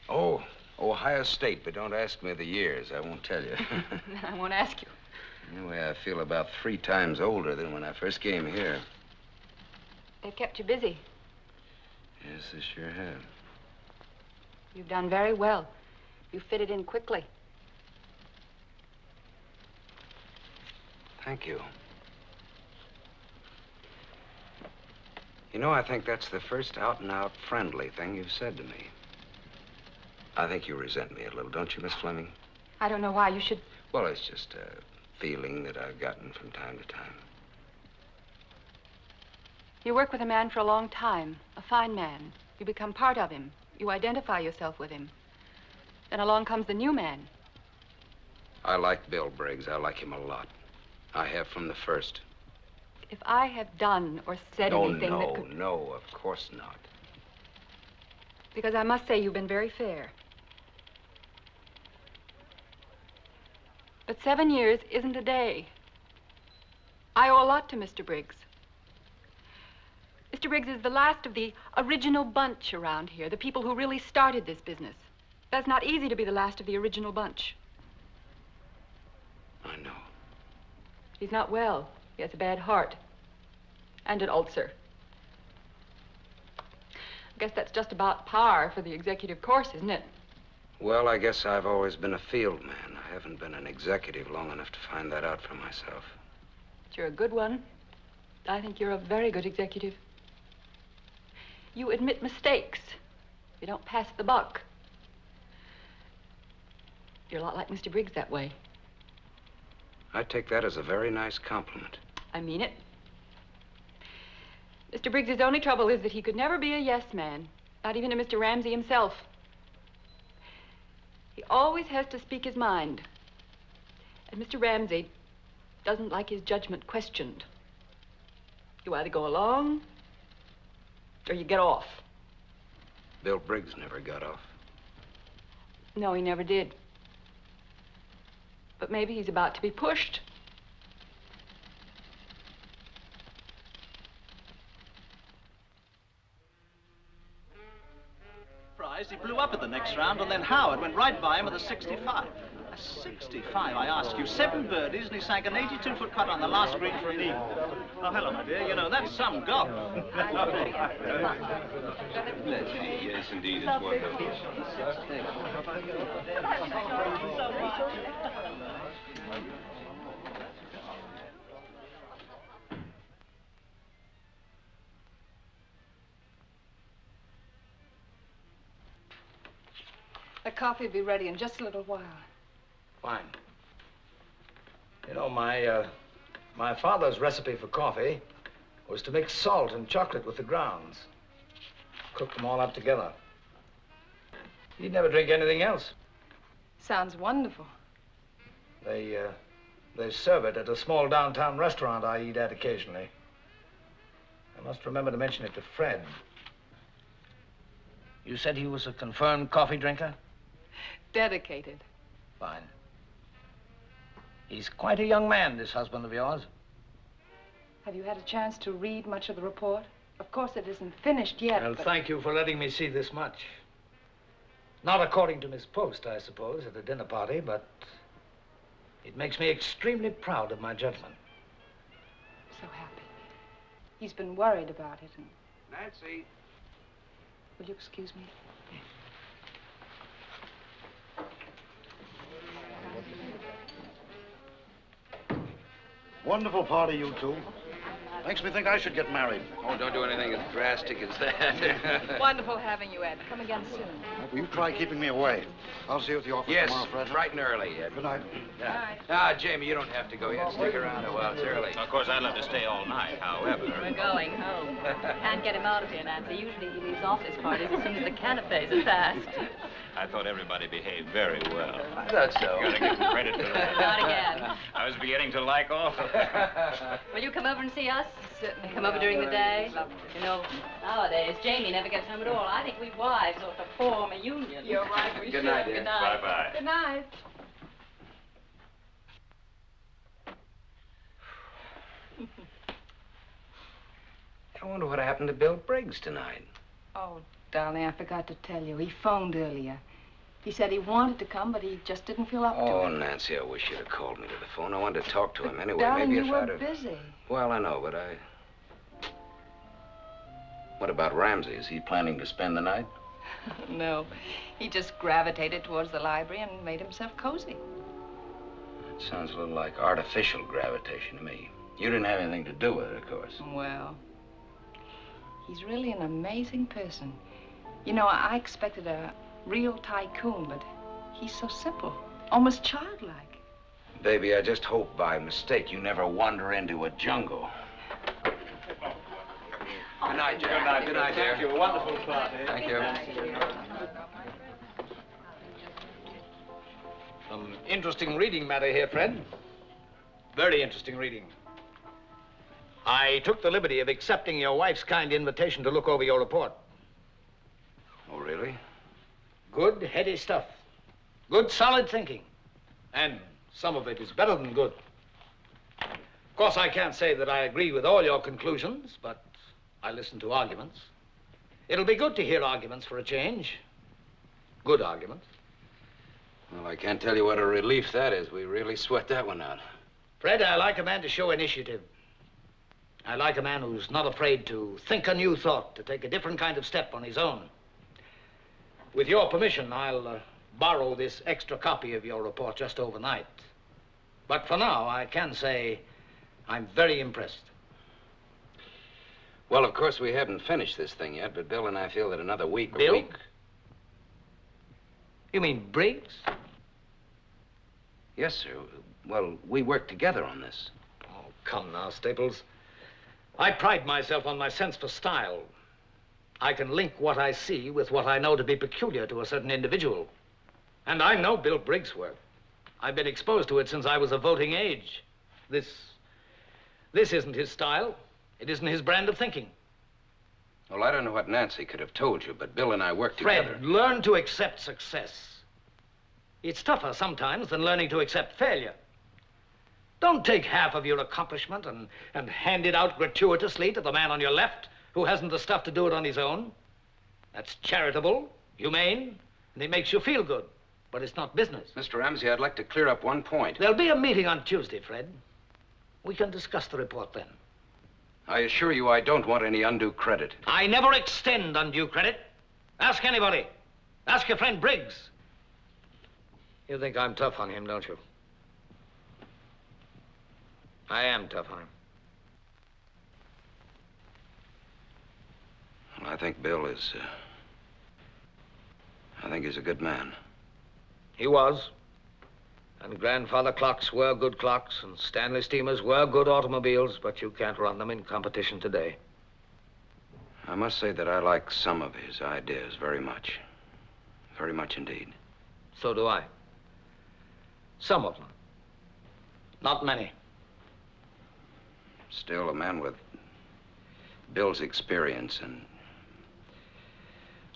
Speaker 9: Oh, Ohio State, but don't ask me the years. I won't tell you.
Speaker 11: I won't ask you.
Speaker 9: Anyway, I feel about 3 times older than when I first came here.
Speaker 11: They've kept you busy.
Speaker 9: Yes, they sure have.
Speaker 11: You've done very well. You fitted in quickly.
Speaker 9: Thank you. You know, I think that's the first out-and-out friendly thing you've said to me. I think you resent me a little, don't you, Miss Fleming?
Speaker 11: I don't know why you should...
Speaker 9: Well, it's just a feeling that I've gotten from time to time.
Speaker 11: You work with a man for a long time, a fine man. You become part of him. You identify yourself with him. Then along comes the new man.
Speaker 9: I like Bill Briggs. I like him a lot. I have from the first.
Speaker 11: If I have done or said anything that could...
Speaker 9: No, of course not.
Speaker 11: Because I must say you've been very fair. But 7 years isn't a day. I owe a lot to Mr. Briggs. Mr. Briggs is the last of the original bunch around here, the people who really started this business. That's not easy to be the last of the original bunch.
Speaker 9: I know.
Speaker 11: He's not well. He has a bad heart and an ulcer. I guess that's just about par for the executive course, isn't it?
Speaker 9: Well, I guess I've always been a field man. I haven't been an executive long enough to find that out for myself.
Speaker 11: But you're a good one. I think you're a very good executive. You admit mistakes. You don't pass the buck. You're a lot like Mr. Briggs that way.
Speaker 9: I take that as a very nice compliment.
Speaker 11: I mean it. Mr. Briggs's only trouble is that he could never be a yes man, not even to Mr. Ramsey himself. He always has to speak his mind. And Mr. Ramsey doesn't like his judgment questioned. You either go along or you get off.
Speaker 9: Bill Briggs never got off.
Speaker 11: No, he never did. But maybe he's about to be pushed.
Speaker 15: He blew up at the next round, and then Howard went right by him with a 65. A 65, I ask you. 7 birdies, and he sank an 82-foot putt on the last green for an eagle. Oh, hello, my dear. You know, that's some golf.
Speaker 9: Yes, indeed, it's wonderful.
Speaker 7: The coffee will be ready in just a little while.
Speaker 2: Fine. You know, my father's recipe for coffee was to mix salt and chocolate with the grounds. Cook them all up together. He'd never drink anything else.
Speaker 7: Sounds wonderful.
Speaker 2: They serve it at a small downtown restaurant I eat at occasionally. I must remember to mention it to Fred. You said he was a confirmed coffee drinker?
Speaker 7: Dedicated.
Speaker 2: Fine. He's quite a young man, this husband of yours.
Speaker 7: Have you had a chance to read much of the report? Of course, it isn't finished yet,
Speaker 2: Well,
Speaker 7: but...
Speaker 2: thank you for letting me see this much. Not according to Miss Post, I suppose, at a dinner party, but it makes me extremely proud of my judgment.
Speaker 7: So happy. He's been worried about it, and...
Speaker 9: Nancy.
Speaker 7: Will you excuse me?
Speaker 14: Wonderful party, you two. Makes me think I should get married.
Speaker 9: Oh, don't do anything as drastic as that.
Speaker 7: Wonderful having you, Ed. Come again soon.
Speaker 14: Will you try keeping me away? I'll see you at the office tomorrow, Fred.
Speaker 9: Yes, bright and early.
Speaker 14: Good night.
Speaker 9: Ah, Jamie, you don't have to go yet. Stick around a while. It's early.
Speaker 12: Of course, I'd love to stay all night, however.
Speaker 16: We're going home. Can't get him out of here, Nancy. Usually he leaves office parties as soon as the canapes are passed.
Speaker 12: I thought everybody behaved very well.
Speaker 9: I thought so.
Speaker 12: You gotta give them credit for that.
Speaker 16: Not again.
Speaker 12: I was beginning to like off.
Speaker 16: Will you come over and see us?
Speaker 7: Certainly.
Speaker 16: Come over during the day? You know, nowadays, Jamie never gets home at all. I think we wives ought to form a union.
Speaker 7: You're right, we
Speaker 9: Good
Speaker 7: should.
Speaker 9: night, dear.
Speaker 16: Good night.
Speaker 12: Bye-bye.
Speaker 7: Good night.
Speaker 9: I wonder what happened to Bill Briggs tonight.
Speaker 7: Oh, darling, I forgot to tell you. He phoned earlier. He said he wanted to come, but he just didn't feel up to
Speaker 9: Oh,
Speaker 7: it.
Speaker 9: Nancy, I wish you'd have called me to the phone. I wanted to talk to him anyway.
Speaker 7: Darling,
Speaker 9: Maybe
Speaker 7: you
Speaker 9: if
Speaker 7: were
Speaker 9: I'd have...
Speaker 7: busy.
Speaker 9: Well, I know, but I... What about Ramsey? Is he planning to spend the night?
Speaker 7: No. He just gravitated towards the library and made himself cozy.
Speaker 9: It sounds a little like artificial gravitation to me. You didn't have anything to do with it, of course.
Speaker 7: Well, he's really an amazing person. You know, I expected a real tycoon, but he's so simple, almost childlike.
Speaker 9: Baby, I just hope by mistake you never wander into a jungle. Good night, Jack.
Speaker 12: Good night.
Speaker 9: Good night, dear.
Speaker 12: Thank you. A wonderful party.
Speaker 9: Thank you.
Speaker 2: Some interesting reading matter here, Fred. Very interesting reading. I took the liberty of accepting your wife's kind invitation to look over your report.
Speaker 9: Oh, really?
Speaker 2: Good, heady stuff. Good, solid thinking. And some of it is better than good. Of course, I can't say that I agree with all your conclusions, but I listen to arguments. It'll be good to hear arguments for a change. Good arguments.
Speaker 9: Well, I can't tell you what a relief that is. We really sweat that one out.
Speaker 2: Fred, I like a man to show initiative. I like a man who's not afraid to think a new thought, to take a different kind of step on his own. With your permission, I'll borrow this extra copy of your report just overnight. But for now, I can say I'm very impressed.
Speaker 9: Well, of course, we haven't finished this thing yet, but Bill and I feel that another week...
Speaker 2: Bill? You mean Briggs?
Speaker 9: Yes, sir. Well, we work together on this.
Speaker 2: Oh, come now, Staples. I pride myself on my sense for style. I can link what I see with what I know to be peculiar to a certain individual. And I know Bill Briggs' work. I've been exposed to it since I was of voting age. This isn't his style. It isn't his brand of thinking.
Speaker 9: Well, I don't know what Nancy could have told you, but Bill and I work together.
Speaker 2: Fred, learn to accept success. It's tougher sometimes than learning to accept failure. Don't take half of your accomplishment and hand it out gratuitously to the man on your left who hasn't the stuff to do it on his own. That's charitable, humane, and it makes you feel good. But it's not business.
Speaker 9: Mr. Ramsey, I'd like to clear up one point.
Speaker 2: There'll be a meeting on Tuesday, Fred. We can discuss the report then.
Speaker 9: I assure you I don't want any undue credit.
Speaker 2: I never extend undue credit. Ask anybody. Ask your friend Briggs. You think I'm tough on him, don't you? I am tough on him.
Speaker 9: Well, I think Bill is... I think he's a good man.
Speaker 2: He was. And grandfather clocks were good clocks, and Stanley steamers were good automobiles, but you can't run them in competition today.
Speaker 9: I must say that I like some of his ideas very much. Very much indeed.
Speaker 2: So do I. Some of them. Not many.
Speaker 9: Still, a man with Bill's experience and...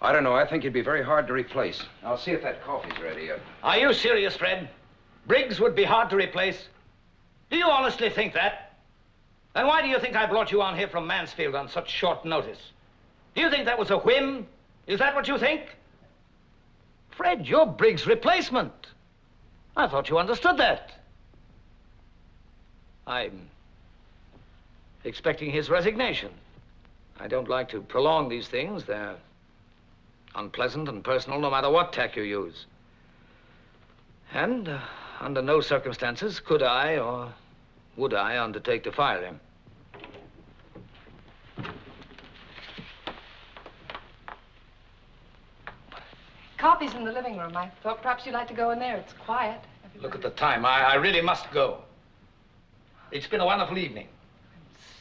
Speaker 9: I don't know, I think he'd be very hard to replace. I'll see if that coffee's ready.
Speaker 2: Are you serious, Fred? Briggs would be hard to replace? Do you honestly think that? Then why do you think I brought you on here from Mansfield on such short notice? Do you think that was a whim? Is that what you think? Fred, you're Briggs' replacement. I thought you understood that. I'm expecting his resignation. I don't like to prolong these things. They're unpleasant and personal no matter what tack you use. And under no circumstances could I or would I undertake to fire him.
Speaker 7: Coffee's in the living room. I thought perhaps you'd like to go in there. It's quiet.
Speaker 2: Look at the time. I really must go. It's been a wonderful evening.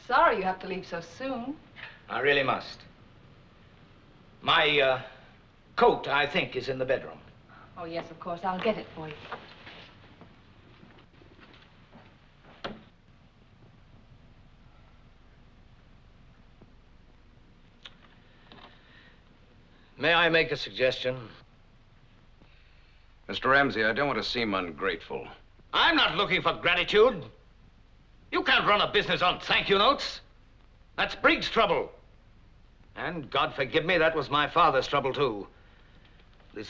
Speaker 7: Sorry you have to leave so soon.
Speaker 2: I really must. My coat, I think, is in the bedroom.
Speaker 7: Oh, yes, of course. I'll get it for you.
Speaker 2: May I make a suggestion?
Speaker 9: Mr. Ramsey, I don't want to seem ungrateful.
Speaker 2: I'm not looking for gratitude. You can't run a business on thank you notes. That's Briggs' trouble. And God forgive me, that was my father's trouble, too. This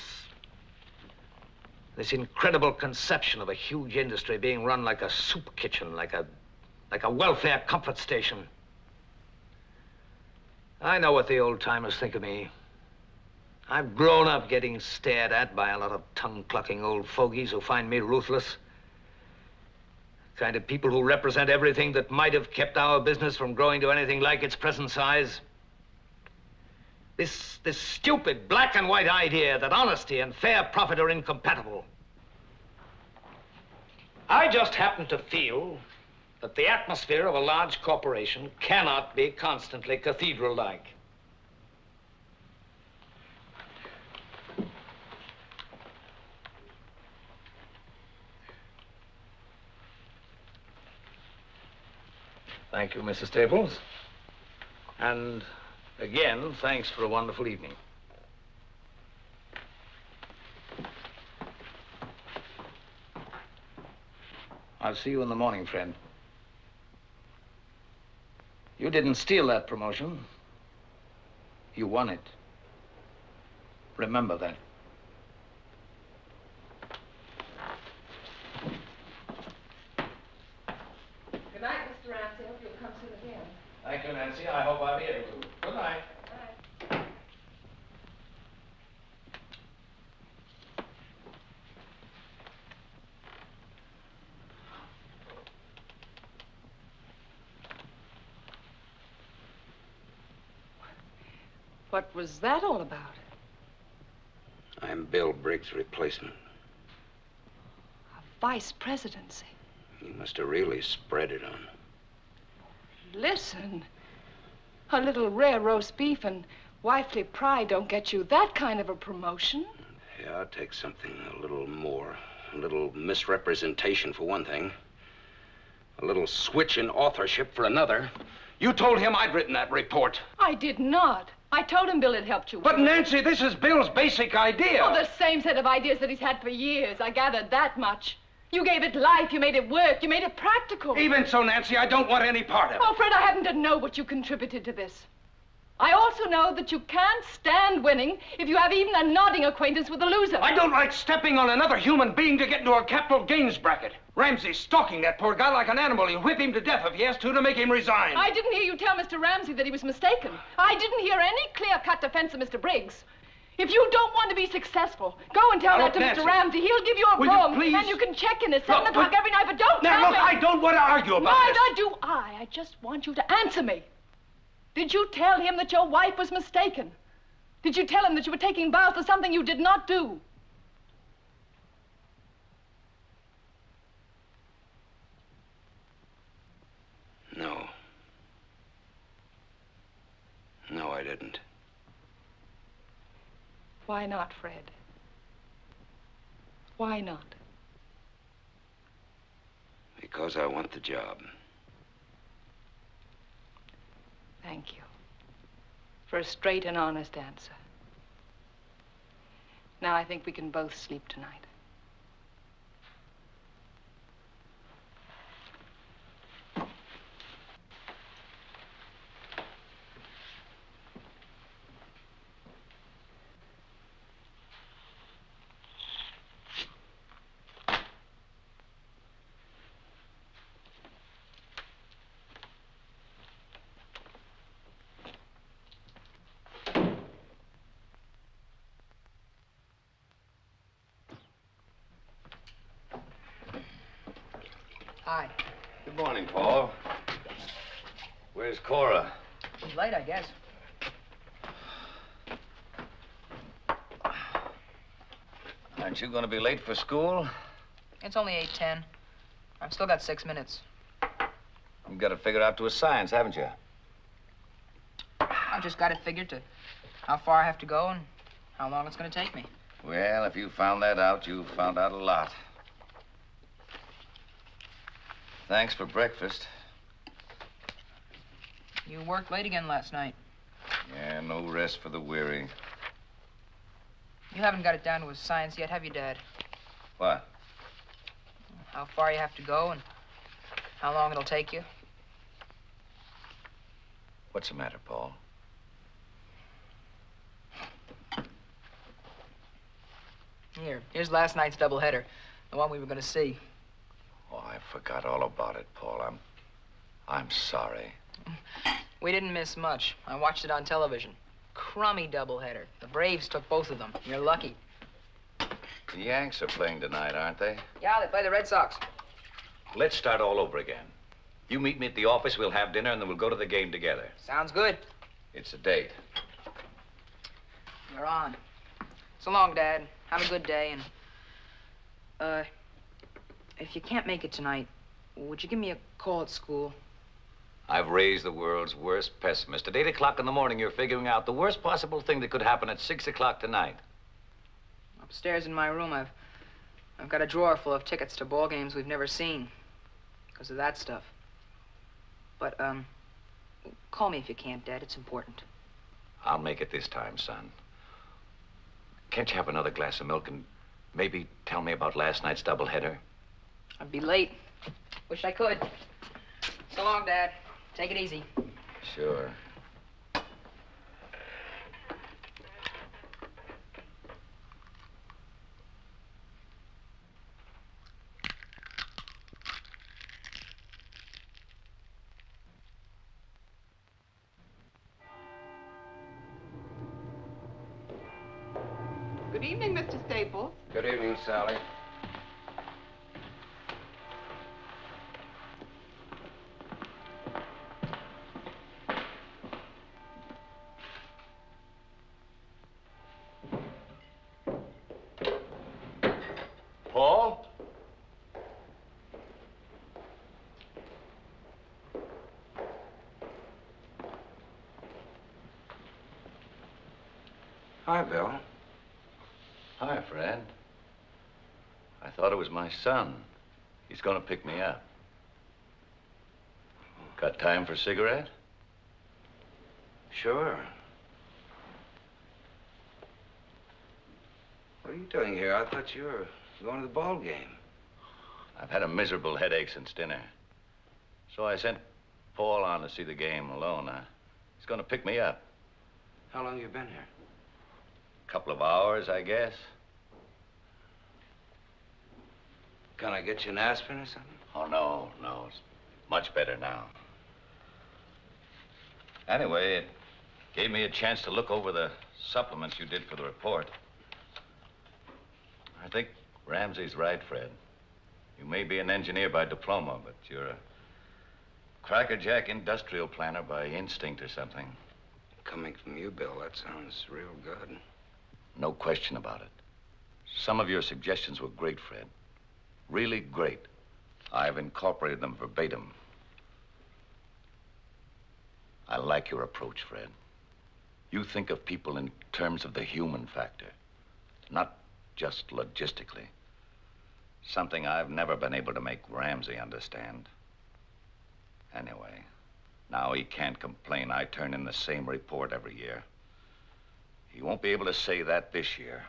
Speaker 2: incredible conception of a huge industry being run like a soup kitchen, like a welfare comfort station. I know what the old-timers think of me. I've grown up getting stared at by a lot of tongue-clucking old fogies who find me ruthless. The kind of people who represent everything that might have kept our business from growing to anything like its present size. This stupid black and white idea that honesty and fair profit are incompatible. I just happen to feel that the atmosphere of a large corporation cannot be constantly cathedral-like. Thank you, Mrs. Staples. And again, thanks for a wonderful evening. I'll see you in the morning, friend. You didn't steal that promotion. You won it. Remember that.
Speaker 7: Good night, Mr. Ramsey. Hope you'll come soon again.
Speaker 2: Thank you, Nancy. I hope I'll be able to. Good night.
Speaker 7: What was that all about?
Speaker 9: I'm Bill Briggs' replacement.
Speaker 7: Vice presidency.
Speaker 9: You must have really spread it on.
Speaker 7: Listen, a little rare roast beef and wifely pride don't get you that kind of a promotion.
Speaker 9: Yeah, I'll take something a little more. A little misrepresentation for one thing. A little switch in authorship for another. You told him I'd written that report.
Speaker 7: I did not. I told him Bill had helped you.
Speaker 9: But Nancy, this is Bill's basic idea.
Speaker 7: Oh, the same set of ideas that he's had for years. I gathered that much. You gave it life, you made it work, you made it practical.
Speaker 9: Even so, Nancy, I don't want any part of it.
Speaker 7: Oh, Fred, I happen to know what you contributed to this. I also know that you can't stand winning if you have even a nodding acquaintance with a loser.
Speaker 9: I don't like stepping on another human being to get into a capital gains bracket. Ramsey's stalking that poor guy like an animal. He'll whip him to death if he has to make him resign.
Speaker 7: I didn't hear you tell Mr. Ramsey that he was mistaken. I didn't hear any clear-cut defense of Mr. Briggs. If you don't want to be successful, go and tell that to
Speaker 9: Nancy,
Speaker 7: Mr. Ramsey. He'll give you a
Speaker 9: will you
Speaker 7: broom,
Speaker 9: please?
Speaker 7: and you can check in at 7 o'clock every night, but don't
Speaker 9: Now,
Speaker 7: tell
Speaker 9: look,
Speaker 7: me.
Speaker 9: I don't want to argue about this.
Speaker 7: Neither do I. I just want you to answer me. Did you tell him that your wife was mistaken? Did you tell him that you were taking vows for something you did not do?
Speaker 9: No. No, I didn't.
Speaker 7: Why not, Fred? Why not?
Speaker 9: Because I want the job.
Speaker 7: Thank you for a straight and honest answer. Now I think we can both sleep tonight.
Speaker 17: Hi.
Speaker 10: Good morning, Paul. Where's Cora?
Speaker 17: She's late, I guess.
Speaker 10: Aren't you going to be late for school?
Speaker 17: It's only 8:10. I've still got 6 minutes.
Speaker 10: You've got it figured out to a science, haven't you?
Speaker 17: I've just got it figured to how far I have to go and how long it's going to take me.
Speaker 10: Well, if you found that out, you've found out a lot. Thanks for breakfast.
Speaker 17: You worked late again last night.
Speaker 10: Yeah, no rest for the weary.
Speaker 17: You haven't got it down to a science yet, have you, Dad?
Speaker 10: What?
Speaker 17: How far you have to go and how long it'll take you?
Speaker 10: What's the matter, Paul?
Speaker 17: Here's last night's doubleheader, the one we were going to see.
Speaker 10: Oh, I forgot all about it, Paul. I'm sorry.
Speaker 17: We didn't miss much. I watched it on television. Crummy doubleheader. The Braves took both of them. You're lucky.
Speaker 10: The Yanks are playing tonight, aren't they?
Speaker 17: Yeah, they play the Red Sox.
Speaker 10: Let's start all over again. You meet me at the office, we'll have dinner, and then we'll go to the game together.
Speaker 17: Sounds good.
Speaker 10: It's a date.
Speaker 17: You're on. So long, Dad. Have a good day, and, if you can't make it tonight, would you give me a call at school?
Speaker 10: I've raised the world's worst pessimist. At 8 o'clock in the morning, you're figuring out the worst possible thing that could happen at 6 o'clock tonight.
Speaker 17: Upstairs in my room, I've got a drawer full of tickets to ball games we've never seen because of that stuff. But, call me if you can't, Dad. It's important.
Speaker 10: I'll make it this time, son. Can't you have another glass of milk and maybe tell me about last night's doubleheader?
Speaker 17: I'd be late. Wish I could. So long, Dad. Take it easy.
Speaker 10: Sure.
Speaker 18: Good evening, Mr. Staples.
Speaker 9: Good evening, Sally.
Speaker 10: Paul?
Speaker 9: Hi, Bill.
Speaker 10: Hi, Fred. I thought it was my son. He's gonna pick me up. Got time for a cigarette?
Speaker 9: Sure. What are you doing here? I thought you were going to the ball game.
Speaker 10: I've had a miserable headache since dinner. So I sent Paul on to see the game alone. He's gonna pick me up.
Speaker 9: How long you been here?
Speaker 10: A couple of hours, I guess.
Speaker 9: Can I get you an aspirin or something?
Speaker 10: Oh, no. It's much better now. Anyway, it gave me a chance to look over the supplements you did for the report. I think Ramsey's right, Fred. You may be an engineer by diploma, but you're a crackerjack industrial planner by instinct or something.
Speaker 9: Coming from you, Bill, that sounds real good.
Speaker 10: No question about it. Some of your suggestions were great, Fred. Really great. I've incorporated them verbatim. I like your approach, Fred. You think of people in terms of the human factor, not just logistically. Something I've never been able to make Ramsey understand. Anyway, now he can't complain I turn in the same report every year. He won't be able to say that this year.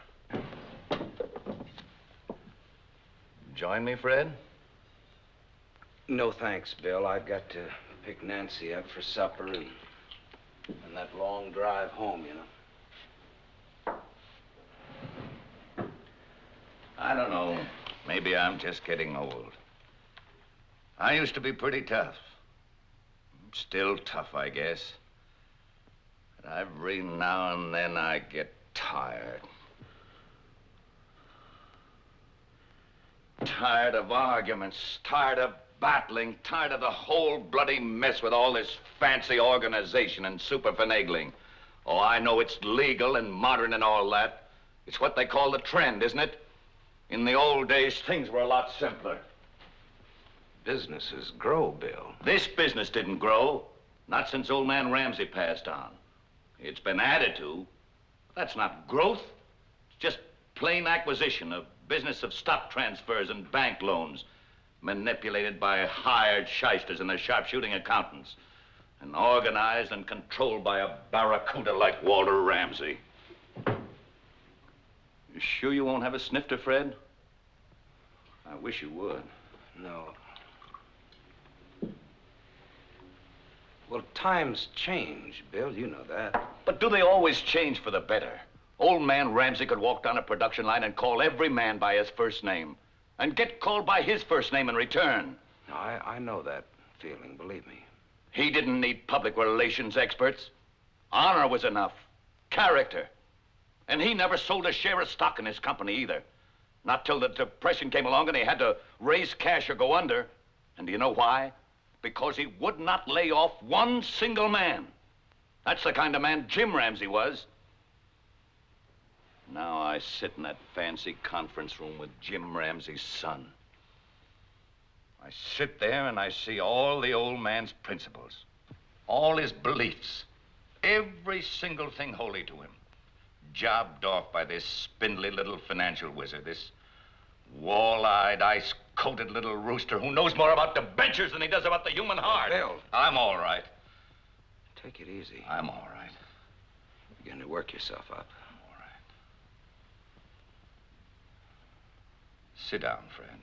Speaker 10: Join me, Fred?
Speaker 9: No thanks, Bill. I've got to pick Nancy up for supper and that long drive home, you know.
Speaker 10: I don't know. Maybe I'm just getting old. I used to be pretty tough. Still tough, I guess. But every now and then I get tired. Tired of arguments, tired of battling, tired of the whole bloody mess with all this fancy organization and super finagling. Oh, I know it's legal and modern and all that. It's what they call the trend, isn't it? In the old days, things were a lot simpler.
Speaker 9: Businesses grow, Bill.
Speaker 10: This business didn't grow. Not since old man Ramsey passed on. It's been added to. That's not growth. It's just plain acquisition, a business of stock transfers and bank loans, manipulated by hired shysters and their sharpshooting accountants, and organized and controlled by a barracuda like Walter Ramsey. You sure you won't have a snifter, Fred? I wish you would.
Speaker 9: No. Well, times change, Bill. You know that.
Speaker 10: But do they always change for the better? Old man Ramsey could walk down a production line and call every man by his first name, and get called by his first name in return.
Speaker 9: No, I know that feeling, believe me.
Speaker 10: He didn't need public relations experts. Honor was enough. Character. And he never sold a share of stock in his company either. Not till the Depression came along and he had to raise cash or go under. And do you know why? Because he would not lay off one single man. That's the kind of man Jim Ramsey was. Now I sit in that fancy conference room with Jim Ramsey's son. I sit there and I see all the old man's principles, all his beliefs, every single thing holy to him, jobbed off by this spindly little financial wizard, this wall-eyed, ice Coated little rooster who knows more about debentures than he does about the human heart.
Speaker 9: Bill.
Speaker 10: I'm all right.
Speaker 9: Take it easy.
Speaker 10: I'm all right.
Speaker 9: You're going to work yourself up.
Speaker 10: All right. Sit down, friend.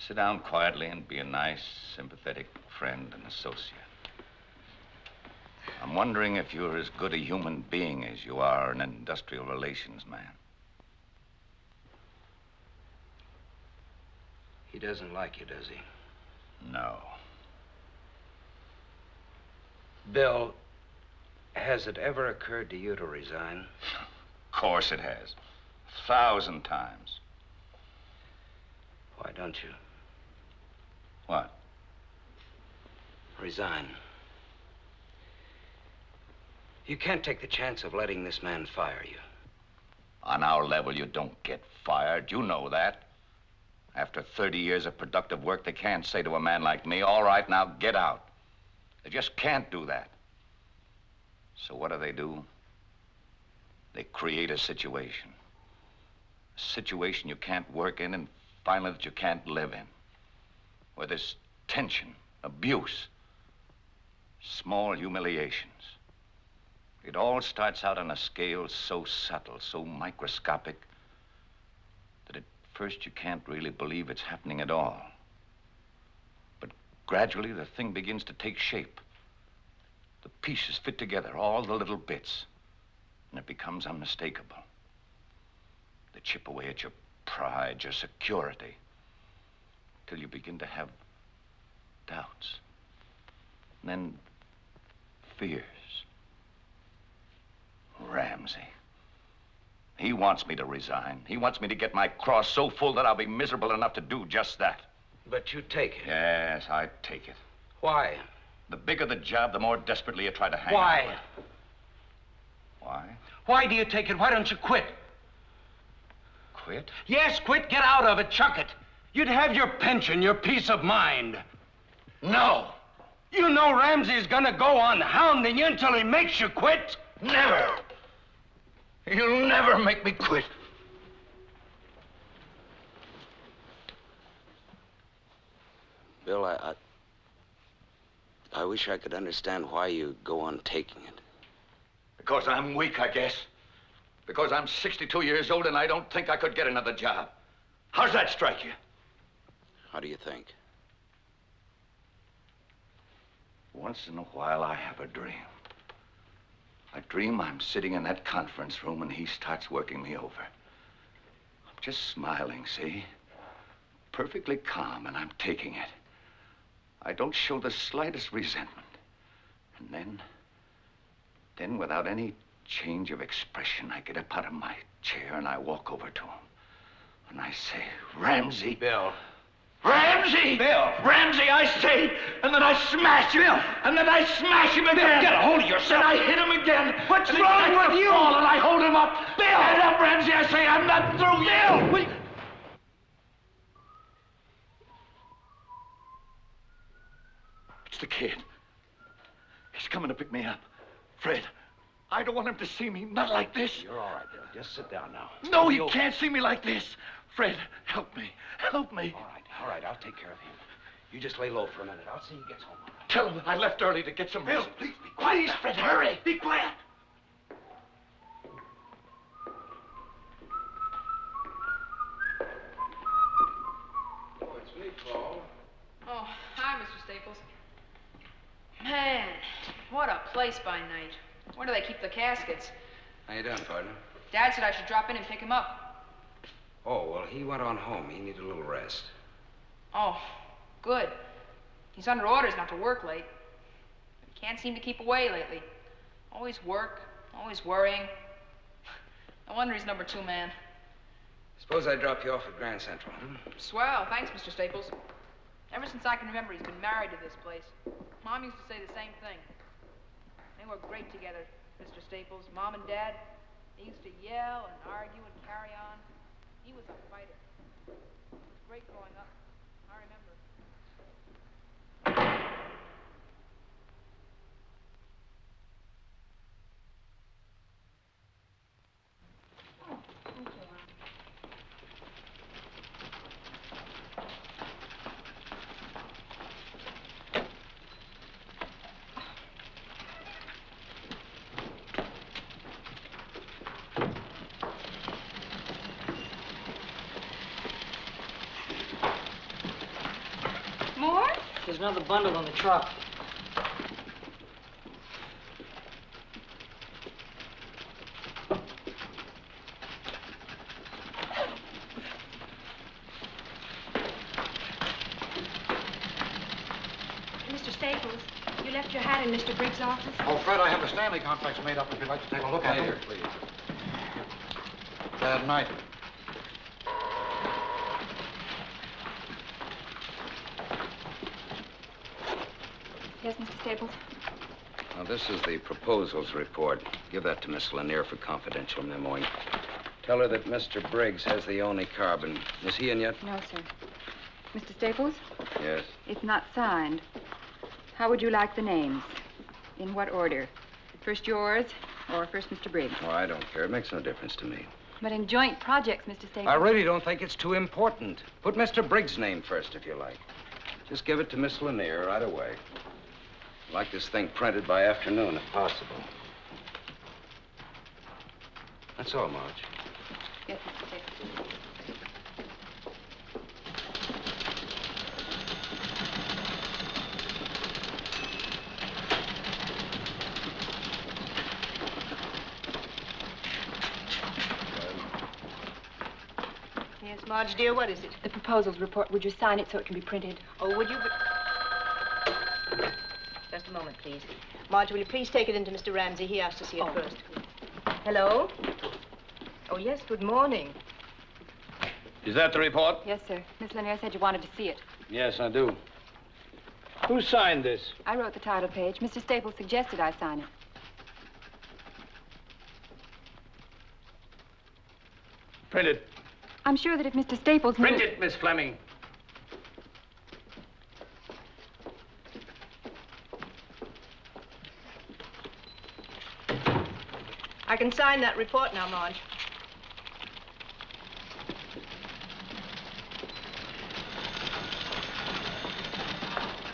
Speaker 10: Sit down quietly and be a nice, sympathetic friend and associate. I'm wondering if you're as good a human being as you are an industrial relations man.
Speaker 9: He doesn't like you, does he?
Speaker 10: No.
Speaker 9: Bill, has it ever occurred to you to resign?
Speaker 10: Of course it has. 1,000 times.
Speaker 9: Why don't you?
Speaker 10: What?
Speaker 9: Resign. You can't take the chance of letting this man fire you.
Speaker 10: On our level, you don't get fired. You know that. After 30 years of productive work, they can't say to a man like me, all right, now get out. They just can't do that. So what do? They create a situation. A situation you can't work in and finally that you can't live in. Where there's tension, abuse, small humiliations. It all starts out on a scale so subtle, so microscopic, that at first you can't really believe it's happening at all. But gradually the thing begins to take shape. The pieces fit together, all the little bits, and it becomes unmistakable. They chip away at your pride, your security, till you begin to have doubts, and then fears. Ramsey. He wants me to resign. He wants me to get my cross so full that I'll be miserable enough to do just that.
Speaker 9: But you take it.
Speaker 10: Yes, I take it.
Speaker 9: Why?
Speaker 10: The bigger the job, the more desperately you try to hang
Speaker 9: Why?
Speaker 10: on to it. Why?
Speaker 8: Why do you take it? Why don't you quit?
Speaker 10: Quit?
Speaker 8: Yes, quit. Get out of it. Chuck it. You'd have your pension, your peace of mind.
Speaker 10: No.
Speaker 8: You know Ramsey's gonna go on hounding you until he makes you quit.
Speaker 10: Never. You'll never make me quit.
Speaker 9: Bill, I wish I could understand why you go on taking it.
Speaker 10: Because I'm weak, I guess. Because I'm 62 years old and I don't think I could get another job. How's that strike you?
Speaker 9: How do you think?
Speaker 10: Once in a while, I have a dream. I dream I'm sitting in that conference room and he starts working me over. I'm just smiling, see? Perfectly calm, and I'm taking it. I don't show the slightest resentment. And then without any change of expression, I get up out of my chair and I walk over to him. And I say, Ramsey.
Speaker 9: Bill.
Speaker 10: Ramsey!
Speaker 8: Bill!
Speaker 10: Ramsey, I say! And then I smash him!
Speaker 8: Bill!
Speaker 10: And then I smash him again!
Speaker 8: Bill, get a hold of yourself!
Speaker 10: And I hit him again!
Speaker 8: What's
Speaker 10: and
Speaker 8: wrong with you?
Speaker 10: Fall, and I hold him up!
Speaker 8: Bill!
Speaker 10: Get up, Ramsey, I say! I'm not through yet!
Speaker 8: Bill!
Speaker 10: It's the kid. He's coming to pick me up. Fred, I don't want him to see me, not like this.
Speaker 1: You're all right, Bill. Just sit down now.
Speaker 10: No, he can't see me like this. Fred, help me. Help me.
Speaker 1: All right, I'll take care of him. You just lay low for a minute. I'll see he gets home. All right.
Speaker 10: Tell him I left early to get some
Speaker 1: Bill,
Speaker 10: rest.
Speaker 1: please be quiet.
Speaker 10: Please, Fred, hurry. Be quiet.
Speaker 9: Oh, it's me, Paul.
Speaker 17: Oh, hi, Mr. Staples. Man, what a place by night. Where do they keep the caskets?
Speaker 9: How you doing, partner?
Speaker 17: Dad said I should drop in and pick him up.
Speaker 9: Oh, well, he went on home. He needed a little rest.
Speaker 17: Oh, good. He's under orders not to work late. He can't seem to keep away lately. Always work, always worrying. No wonder he's number 2 man.
Speaker 9: Suppose I drop you off at Grand Central,
Speaker 17: Swell, thanks, Mr. Staples. Ever since I can remember, he's been married to this place. Mom used to say the same thing. They were great together, Mr. Staples. Mom and Dad, they used to yell and argue and carry on. He was a fighter. It was great growing up. I remember.
Speaker 18: another bundle in the truck.
Speaker 3: Mr. Staples, you left your hat in Mr. Briggs' office?
Speaker 14: Oh, Fred, I have the Stanley contracts made up if you'd like to take a look at them.
Speaker 9: Later, please.
Speaker 14: Bad night.
Speaker 11: Yes, Mr. Staples?
Speaker 9: Now, this is the proposals report. Give that to Miss Lanier for confidential memoing. Tell her that Mr. Briggs has the only carbon. Is he in yet?
Speaker 11: No, sir. Mr. Staples?
Speaker 9: Yes.
Speaker 11: It's not signed. How would you like the names? In what order? First yours, or first Mr. Briggs?
Speaker 9: Oh, I don't care. It makes no difference to me.
Speaker 11: But in joint projects, Mr. Staples...
Speaker 9: I really don't think it's too important. Put Mr. Briggs' name first, if you like. Just give it to Miss Lanier right away. I'd like this thing printed by afternoon, if possible. That's all, Marge.
Speaker 11: Yes, Mr. Staples.
Speaker 3: Yes, Marge, dear, what is it?
Speaker 11: The proposals report. Would you sign it so it can be printed?
Speaker 3: Oh, would you? Just a moment, please. Marge, will you please take it into Mr. Ramsey? He asked to see it first. Hello? Oh, yes, good morning.
Speaker 2: Is that the report?
Speaker 11: Yes, sir. Miss Lanier said you wanted to see it.
Speaker 2: Yes, I do. Who signed this?
Speaker 11: I wrote the title page. Mr. Staples suggested I sign it.
Speaker 2: Print it.
Speaker 11: I'm sure that if Mr. Staples knew...
Speaker 2: Print it, Miss Fleming.
Speaker 3: I can sign that report now, Marge.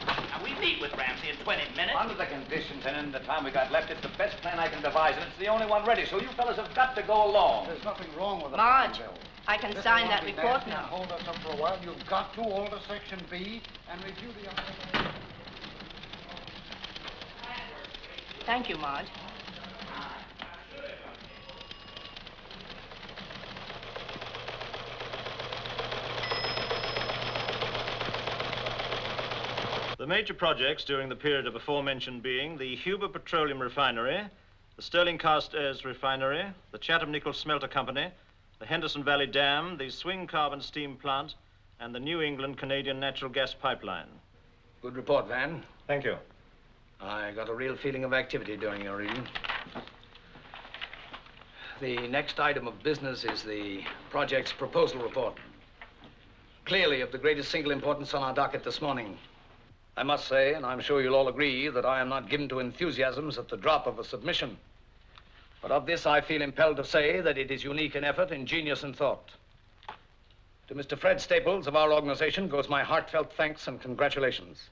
Speaker 15: Now, we meet with Ramsey in 20 minutes.
Speaker 12: Under the conditions and in the time we got left, it's the best plan I can devise, and it's the only one ready, so you fellas have got to go along.
Speaker 14: There's nothing wrong with the
Speaker 3: Marge,
Speaker 14: plan, Bill.
Speaker 3: I can
Speaker 14: This
Speaker 3: sign
Speaker 14: will
Speaker 3: that
Speaker 14: not be
Speaker 3: report
Speaker 14: nasty
Speaker 3: now.
Speaker 14: and hold us up for a while. You've got to alter Section B and review the other...
Speaker 3: Thank you, Marge.
Speaker 13: The major projects during the period of aforementioned being the Huber Petroleum Refinery, the Sterling Cast Airs Refinery, the Chatham Nickel Smelter Company, the Henderson Valley Dam, the Swing Carbon Steam Plant, and the New England Canadian Natural Gas Pipeline.
Speaker 2: Good report, Van.
Speaker 13: Thank you.
Speaker 2: I got a real feeling of activity during your reading. The next item of business is the project's proposal report. Clearly of the greatest single importance on our docket this morning. I must say, and I'm sure you'll all agree, that I am not given to enthusiasms at the drop of a submission. But of this, I feel impelled to say that it is unique in effort, ingenious in thought. To Mr. Fred Staples of our organization goes my heartfelt thanks and congratulations.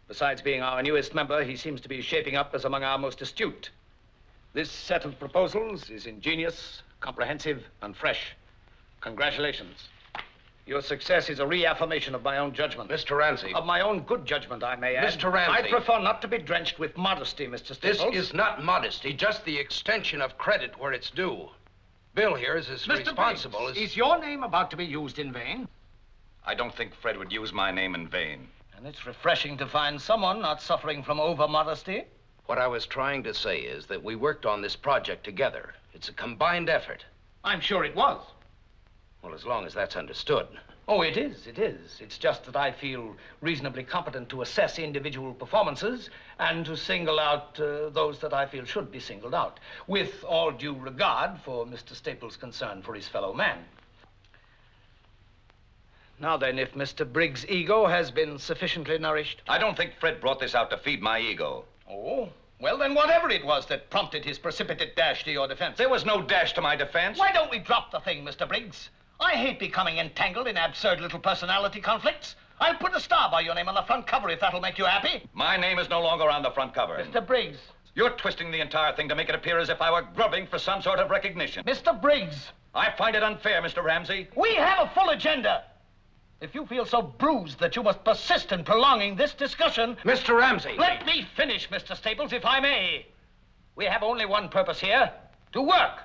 Speaker 2: Besides being our newest member, he seems to be shaping up as among our most astute. This set of proposals is ingenious, comprehensive, and fresh. Congratulations. Your success is a reaffirmation of my own judgment.
Speaker 8: Mr. Ramsey.
Speaker 2: Of my own good judgment, I may add.
Speaker 8: Mr. Ramsey.
Speaker 2: I prefer not to be drenched with modesty, Mr. Staples.
Speaker 8: This is not modesty, just the extension of credit where it's due. Bill here is as responsible as...
Speaker 2: Is your name about to be used in vain?
Speaker 12: I don't think Fred would use my name in vain.
Speaker 2: And it's refreshing to find someone not suffering from over-modesty.
Speaker 8: What I was trying to say is that we worked on this project together. It's a combined effort.
Speaker 2: I'm sure it was.
Speaker 8: Well, as long as that's understood.
Speaker 2: Oh, it is, it is. It's just that I feel reasonably competent to assess individual performances and to single out those that I feel should be singled out, with all due regard for Mr. Staples' concern for his fellow man. Now then, if Mr. Briggs' ego has been sufficiently nourished...
Speaker 12: I don't think Fred brought this out to feed my ego.
Speaker 2: Oh, well then whatever it was that prompted his precipitate dash to your defense.
Speaker 12: There was no dash to my defense.
Speaker 2: Why don't we drop the thing, Mr. Briggs? I hate becoming entangled in absurd little personality conflicts. I'll put a star by your name on the front cover if that'll make you happy.
Speaker 12: My name is no longer on the front cover.
Speaker 2: Mr. Briggs.
Speaker 12: You're twisting the entire thing to make it appear as if I were grubbing for some sort of recognition.
Speaker 2: Mr. Briggs.
Speaker 12: I find it unfair, Mr. Ramsey.
Speaker 2: We have a full agenda. If you feel so bruised that you must persist in prolonging this discussion...
Speaker 8: Mr. Ramsey!
Speaker 2: Let me finish, Mr. Staples, if I may. We have only one purpose here, to work.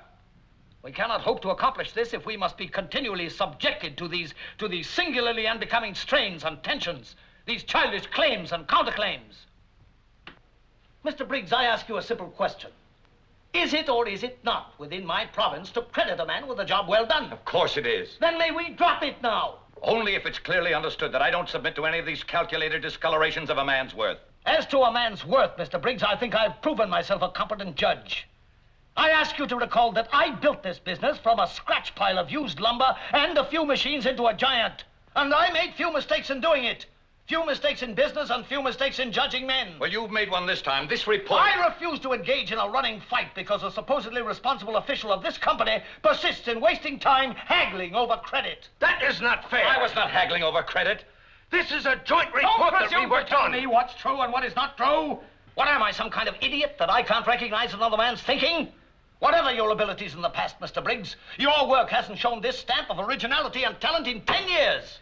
Speaker 2: We cannot hope to accomplish this if we must be continually subjected to these singularly unbecoming strains and tensions, these childish claims and counterclaims. Mr. Briggs, I ask you a simple question. Is it or is it not within my province to credit a man with a job well done?
Speaker 10: Of course it is.
Speaker 2: Then may we drop it now?
Speaker 10: Only if it's clearly understood that I don't submit to any of these calculated discolorations of a man's worth.
Speaker 2: As to a man's worth, Mr. Briggs, I think I've proven myself a competent judge. I ask you to recall that I built this business from a scratch pile of used lumber and a few machines into a giant. And I made few mistakes in doing it. Few mistakes in business and few mistakes in judging men.
Speaker 10: Well, you've made one this time. This report...
Speaker 2: I refuse to engage in a running fight because a supposedly responsible official of this company persists in wasting time haggling over credit.
Speaker 8: That is not fair.
Speaker 10: I was not haggling over credit.
Speaker 8: This is a joint report that we worked on.
Speaker 2: Don't presume to tell me what's true and what is not true. What am I, some kind of idiot that I can't recognize another man's thinking? Whatever your abilities in the past, Mr. Briggs, your work hasn't shown this stamp of originality and talent in 10 years.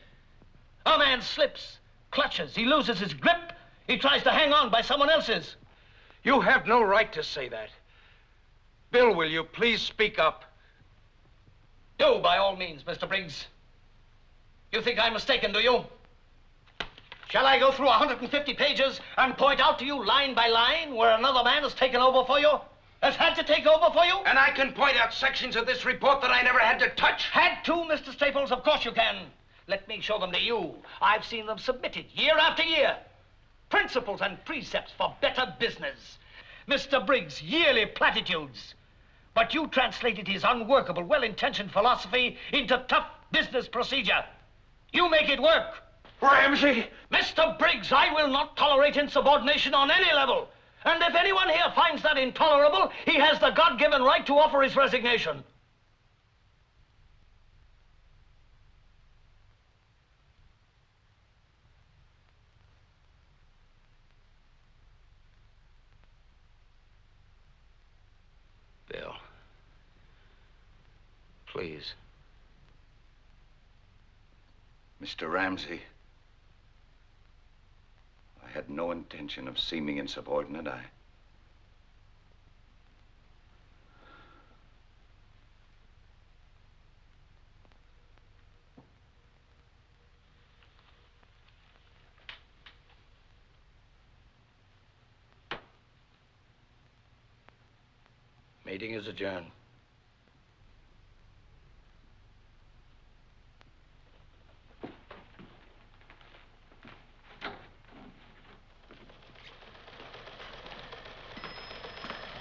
Speaker 2: A man slips, clutches, he loses his grip, he tries to hang on by someone else's.
Speaker 8: You have no right to say that. Bill, will you please speak up?
Speaker 2: Do, by all means, Mr. Briggs. You think I'm mistaken, do you? Shall I go through 150 pages and point out to you line by line where another man has taken over for you? Has had to take over for you?
Speaker 8: And I can point out sections of this report that I never had to touch.
Speaker 2: Had to, Mr. Staples? Of course you can. Let me show them to you. I've seen them submitted year after year. Principles and precepts for better business. Mr. Briggs' yearly platitudes. But you translated his unworkable, well-intentioned philosophy into tough business procedure. You make it work.
Speaker 8: Ramsey!
Speaker 2: Mr. Briggs, I will not tolerate insubordination on any level. And if anyone here finds that intolerable, he has the God-given right to offer his resignation.
Speaker 9: Bill, please.
Speaker 10: Mr. Ramsey, I had no intention of seeming insubordinate.
Speaker 2: Meeting is adjourned.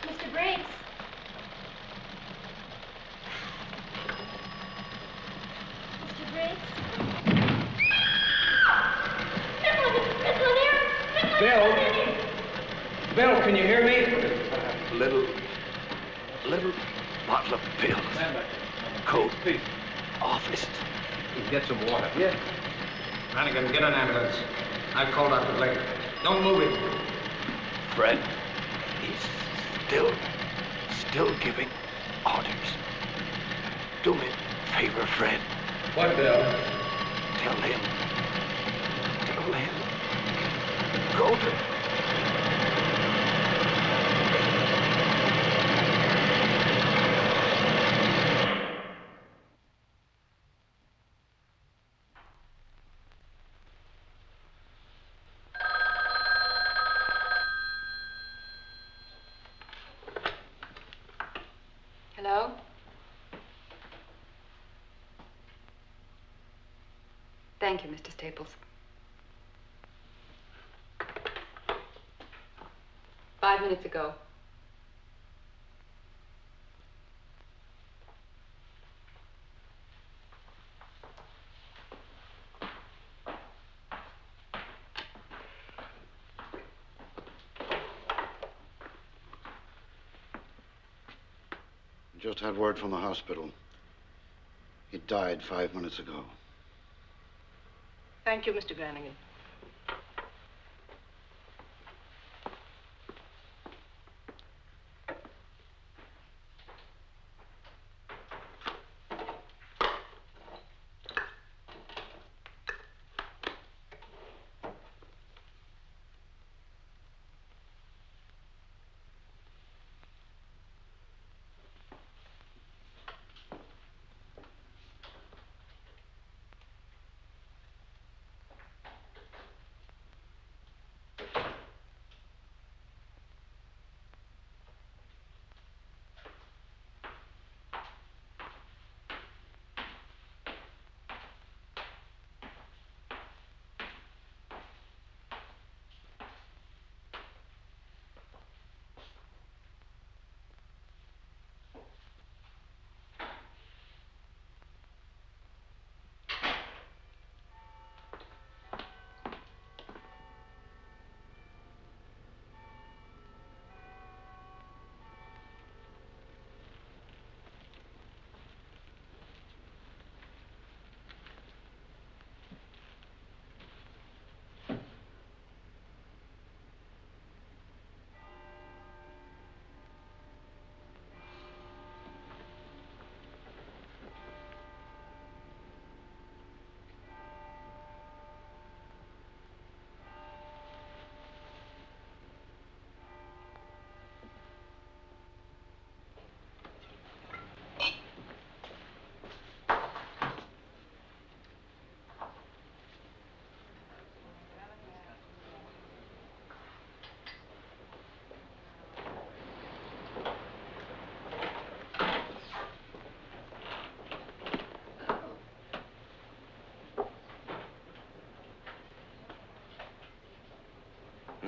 Speaker 6: Mr. Briggs. Mr. Briggs.
Speaker 8: Bill, can you hear me?
Speaker 10: Little bottle of pills. Coat. Office.
Speaker 8: Get some water. Yeah. Brannigan, get an ambulance. I've called out the Blake. Don't move it.
Speaker 10: Fred, he's still giving orders. Do me a favor, Fred.
Speaker 8: What, Bill?
Speaker 10: Tell him. Go to...
Speaker 7: Hello? Thank you, Mr. Staples. 5 minutes ago.
Speaker 14: Just had word from the hospital. He died 5 minutes ago.
Speaker 3: Thank you, Mr. Brannigan.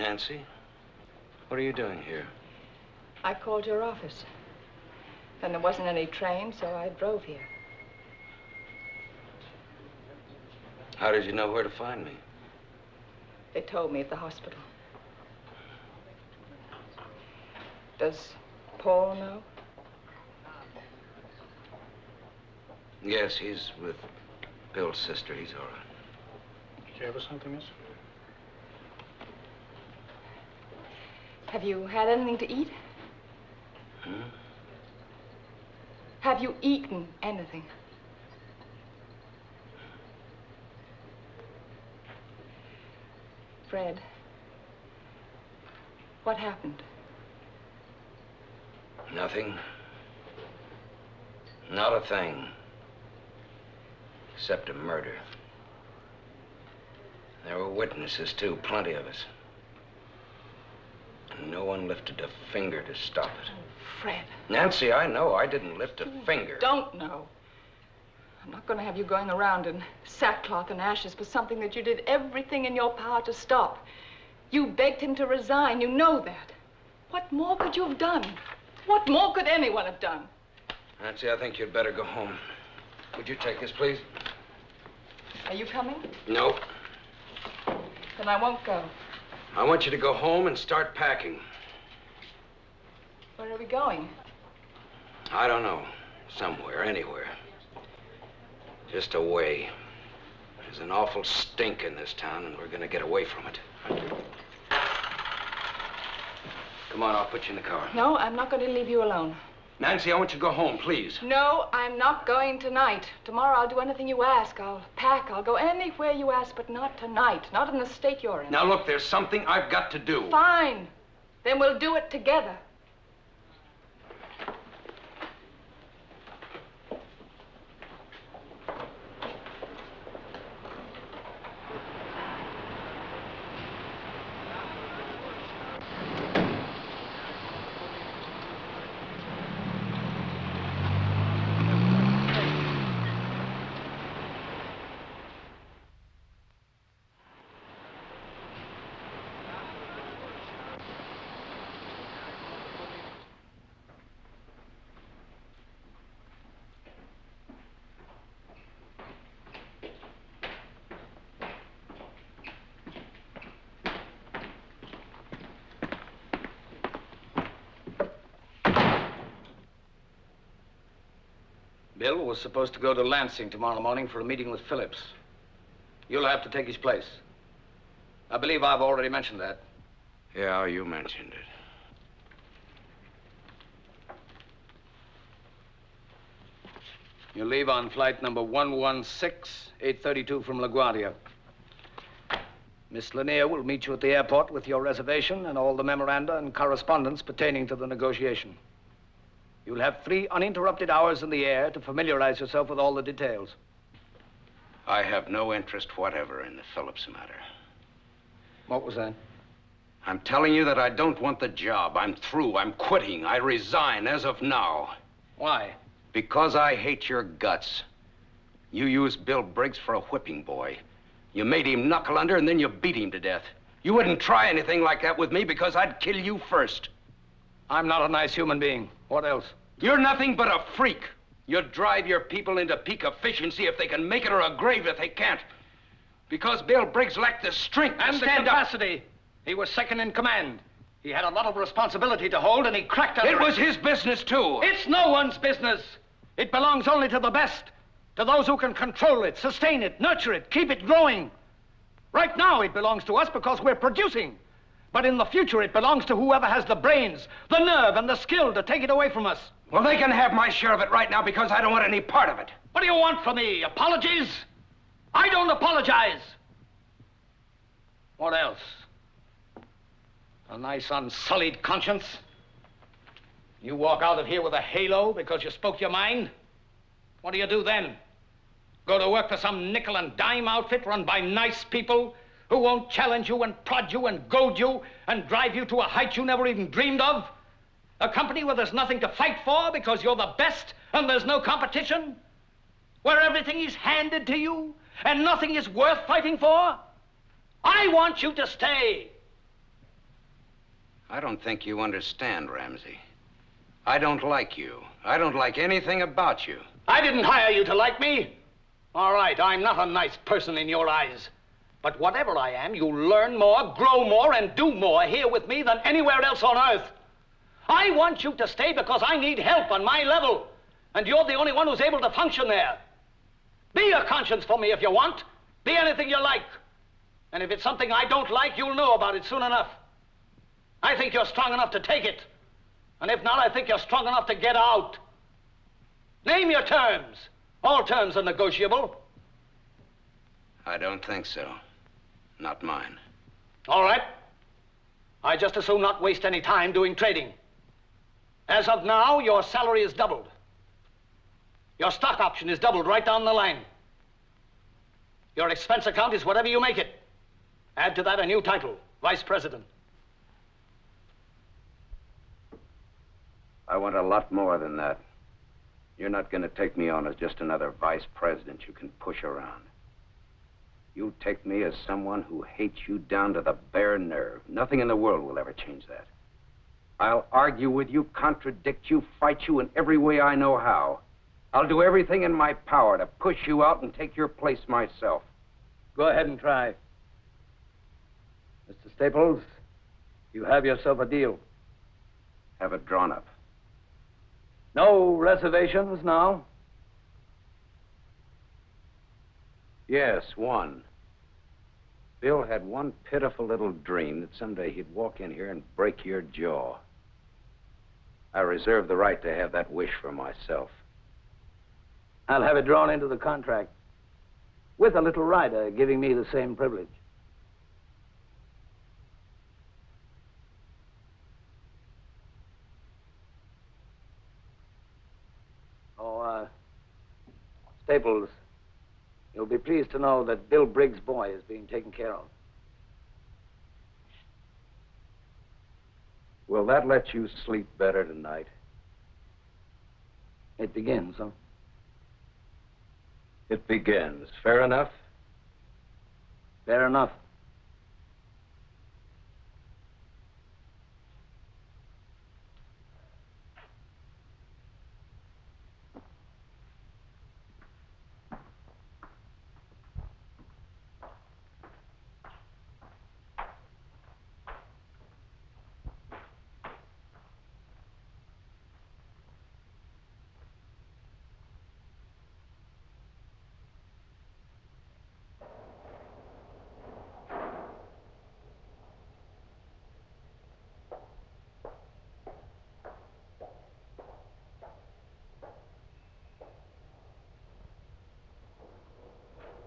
Speaker 9: Nancy, what are you doing here?
Speaker 7: I called your office. Then there wasn't any train, so I drove here.
Speaker 9: How did you know where to find me?
Speaker 7: They told me at the hospital. Does Paul know?
Speaker 9: Yes, he's with Bill's sister. He's all right.
Speaker 13: Did you have something, miss?
Speaker 7: Have you had anything to eat?
Speaker 9: Hmm?
Speaker 7: Have you eaten anything? Fred, what happened?
Speaker 9: Nothing. Not a thing. Except a murder. There were witnesses, too, plenty of us. And no one lifted a finger to stop it.
Speaker 7: Fred.
Speaker 9: Nancy, I know I didn't lift a finger.
Speaker 7: Don't know. I'm not going to have you going around in sackcloth and ashes for something that you did everything in your power to stop. You begged him to resign. You know that. What more could you have done? What more could anyone have done?
Speaker 9: Nancy, I think you'd better go home. Would you take this, please?
Speaker 7: Are you coming?
Speaker 9: No.
Speaker 7: Then I won't go.
Speaker 9: I want you to go home and start packing.
Speaker 7: Where are we going?
Speaker 9: I don't know. Somewhere, anywhere. Just away. There's an awful stink in this town, and we're gonna get away from it. Come on, I'll put you in the car.
Speaker 7: No, I'm not going to leave you alone.
Speaker 9: Nancy, I want you to go home, please.
Speaker 7: No, I'm not going tonight. Tomorrow I'll do anything you ask. I'll pack. I'll go anywhere you ask, but not tonight. Not in the state you're in.
Speaker 9: Now, look, there's something I've got to do.
Speaker 7: Fine. Then we'll do it together.
Speaker 2: Bill was supposed to go to Lansing tomorrow morning for a meeting with Phillips. You'll have to take his place. I believe I've already mentioned that.
Speaker 9: Yeah, you mentioned it.
Speaker 2: You leave on flight number 116, 832 from LaGuardia. Miss Lanier will meet you at the airport with your reservation and all the memoranda and correspondence pertaining to the negotiation. You'll have 3 uninterrupted hours in the air to familiarize yourself with all the details.
Speaker 9: I have no interest whatever in the Phillips matter.
Speaker 2: What was that?
Speaker 9: I'm telling you that I don't want the job. I'm through. I'm quitting. I resign as of now.
Speaker 2: Why?
Speaker 9: Because I hate your guts. You used Bill Briggs for a whipping boy. You made him knuckle under and then you beat him to death. You wouldn't try anything like that with me because I'd kill you first.
Speaker 2: I'm not a nice human being. What else?
Speaker 9: You're nothing but a freak. You drive your people into peak efficiency if they can make it or a grave if they can't. Because Bill Briggs lacked the strength
Speaker 2: and
Speaker 9: to
Speaker 2: the
Speaker 9: stand up.
Speaker 2: capacity. He was second in command. He had a lot of responsibility to hold, and he cracked under
Speaker 9: it. It was his business, too.
Speaker 2: It's no one's business. It belongs only to the best, to those who can control it, sustain it, nurture it, keep it growing. Right now, it belongs to us because we're producing. But in the future, it belongs to whoever has the brains, the nerve, and the skill to take it away from us.
Speaker 9: Well, they can have my share of it right now because I don't want any part of it.
Speaker 2: What do you want from me? Apologies? I don't apologize. What else? A nice unsullied conscience? You walk out of here with a halo because you spoke your mind? What do you do then? Go to work for some nickel and dime outfit run by nice people who won't challenge you and prod you and goad you and drive you to a height you never even dreamed of? A company where there's nothing to fight for because you're the best and there's no competition? Where everything is handed to you and nothing is worth fighting for? I want you to stay.
Speaker 9: I don't think you understand, Ramsey. I don't like you. I don't like anything about you.
Speaker 2: I didn't hire you to like me. All right, I'm not a nice person in your eyes. But whatever I am, you learn more, grow more, and do more here with me than anywhere else on earth. I want you to stay because I need help on my level. And you're the only one who's able to function there. Be a conscience for me if you want. Be anything you like. And if it's something I don't like, you'll know about it soon enough. I think you're strong enough to take it. And if not, I think you're strong enough to get out. Name your terms. All terms are negotiable.
Speaker 9: I don't think so. Not mine.
Speaker 2: All right. I just as soon not waste any time doing trading. As of now, your salary is doubled. Your stock option is doubled right down the line. Your expense account is whatever you make it. Add to that a new title, Vice President.
Speaker 9: I want a lot more than that. You're not going to take me on as just another vice president you can push around. You take me as someone who hates you down to the bare nerve. Nothing in the world will ever change that. I'll argue with you, contradict you, fight you in every way I know how. I'll do everything in my power to push you out and take your place myself.
Speaker 2: Go ahead and try. Mr. Staples, you have yourself a deal.
Speaker 9: Have it drawn up.
Speaker 2: No reservations now?
Speaker 9: Yes, one. Bill had one pitiful little dream that someday he'd walk in here and break your jaw. I reserve the right to have that wish for myself.
Speaker 2: I'll have it drawn into the contract, with a little rider giving me the same privilege. Staples, you'll be pleased to know that Bill Briggs' boy is being taken care of.
Speaker 9: Will that let you sleep better tonight?
Speaker 2: It begins, huh?
Speaker 9: It begins. Fair enough?
Speaker 2: Fair enough.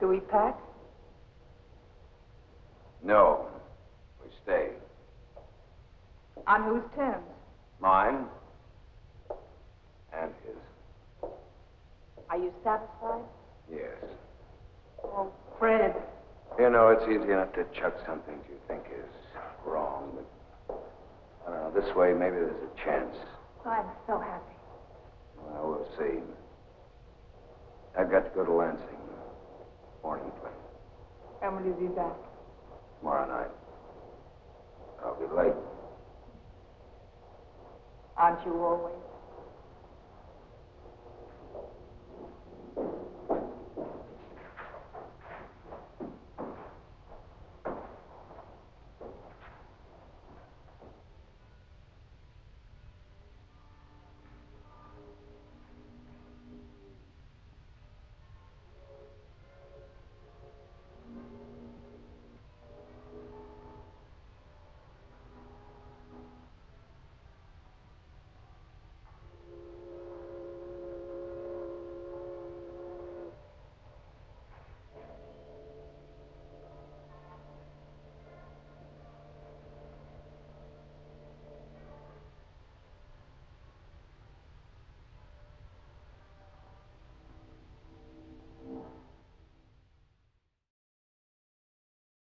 Speaker 7: Do we pack?
Speaker 9: No. We stay.
Speaker 7: On whose terms?
Speaker 9: Mine and his.
Speaker 7: Are you satisfied?
Speaker 9: Yes.
Speaker 7: Oh, Fred.
Speaker 9: You know, it's easy enough to chuck some things you think is wrong, but I don't know, this way maybe there's a chance.
Speaker 7: I'm so happy.
Speaker 9: Well, we'll see. I've got to go to Lansing. Morning plane.
Speaker 7: When will you be back?
Speaker 9: Tomorrow night. I'll be late.
Speaker 7: Aren't you always?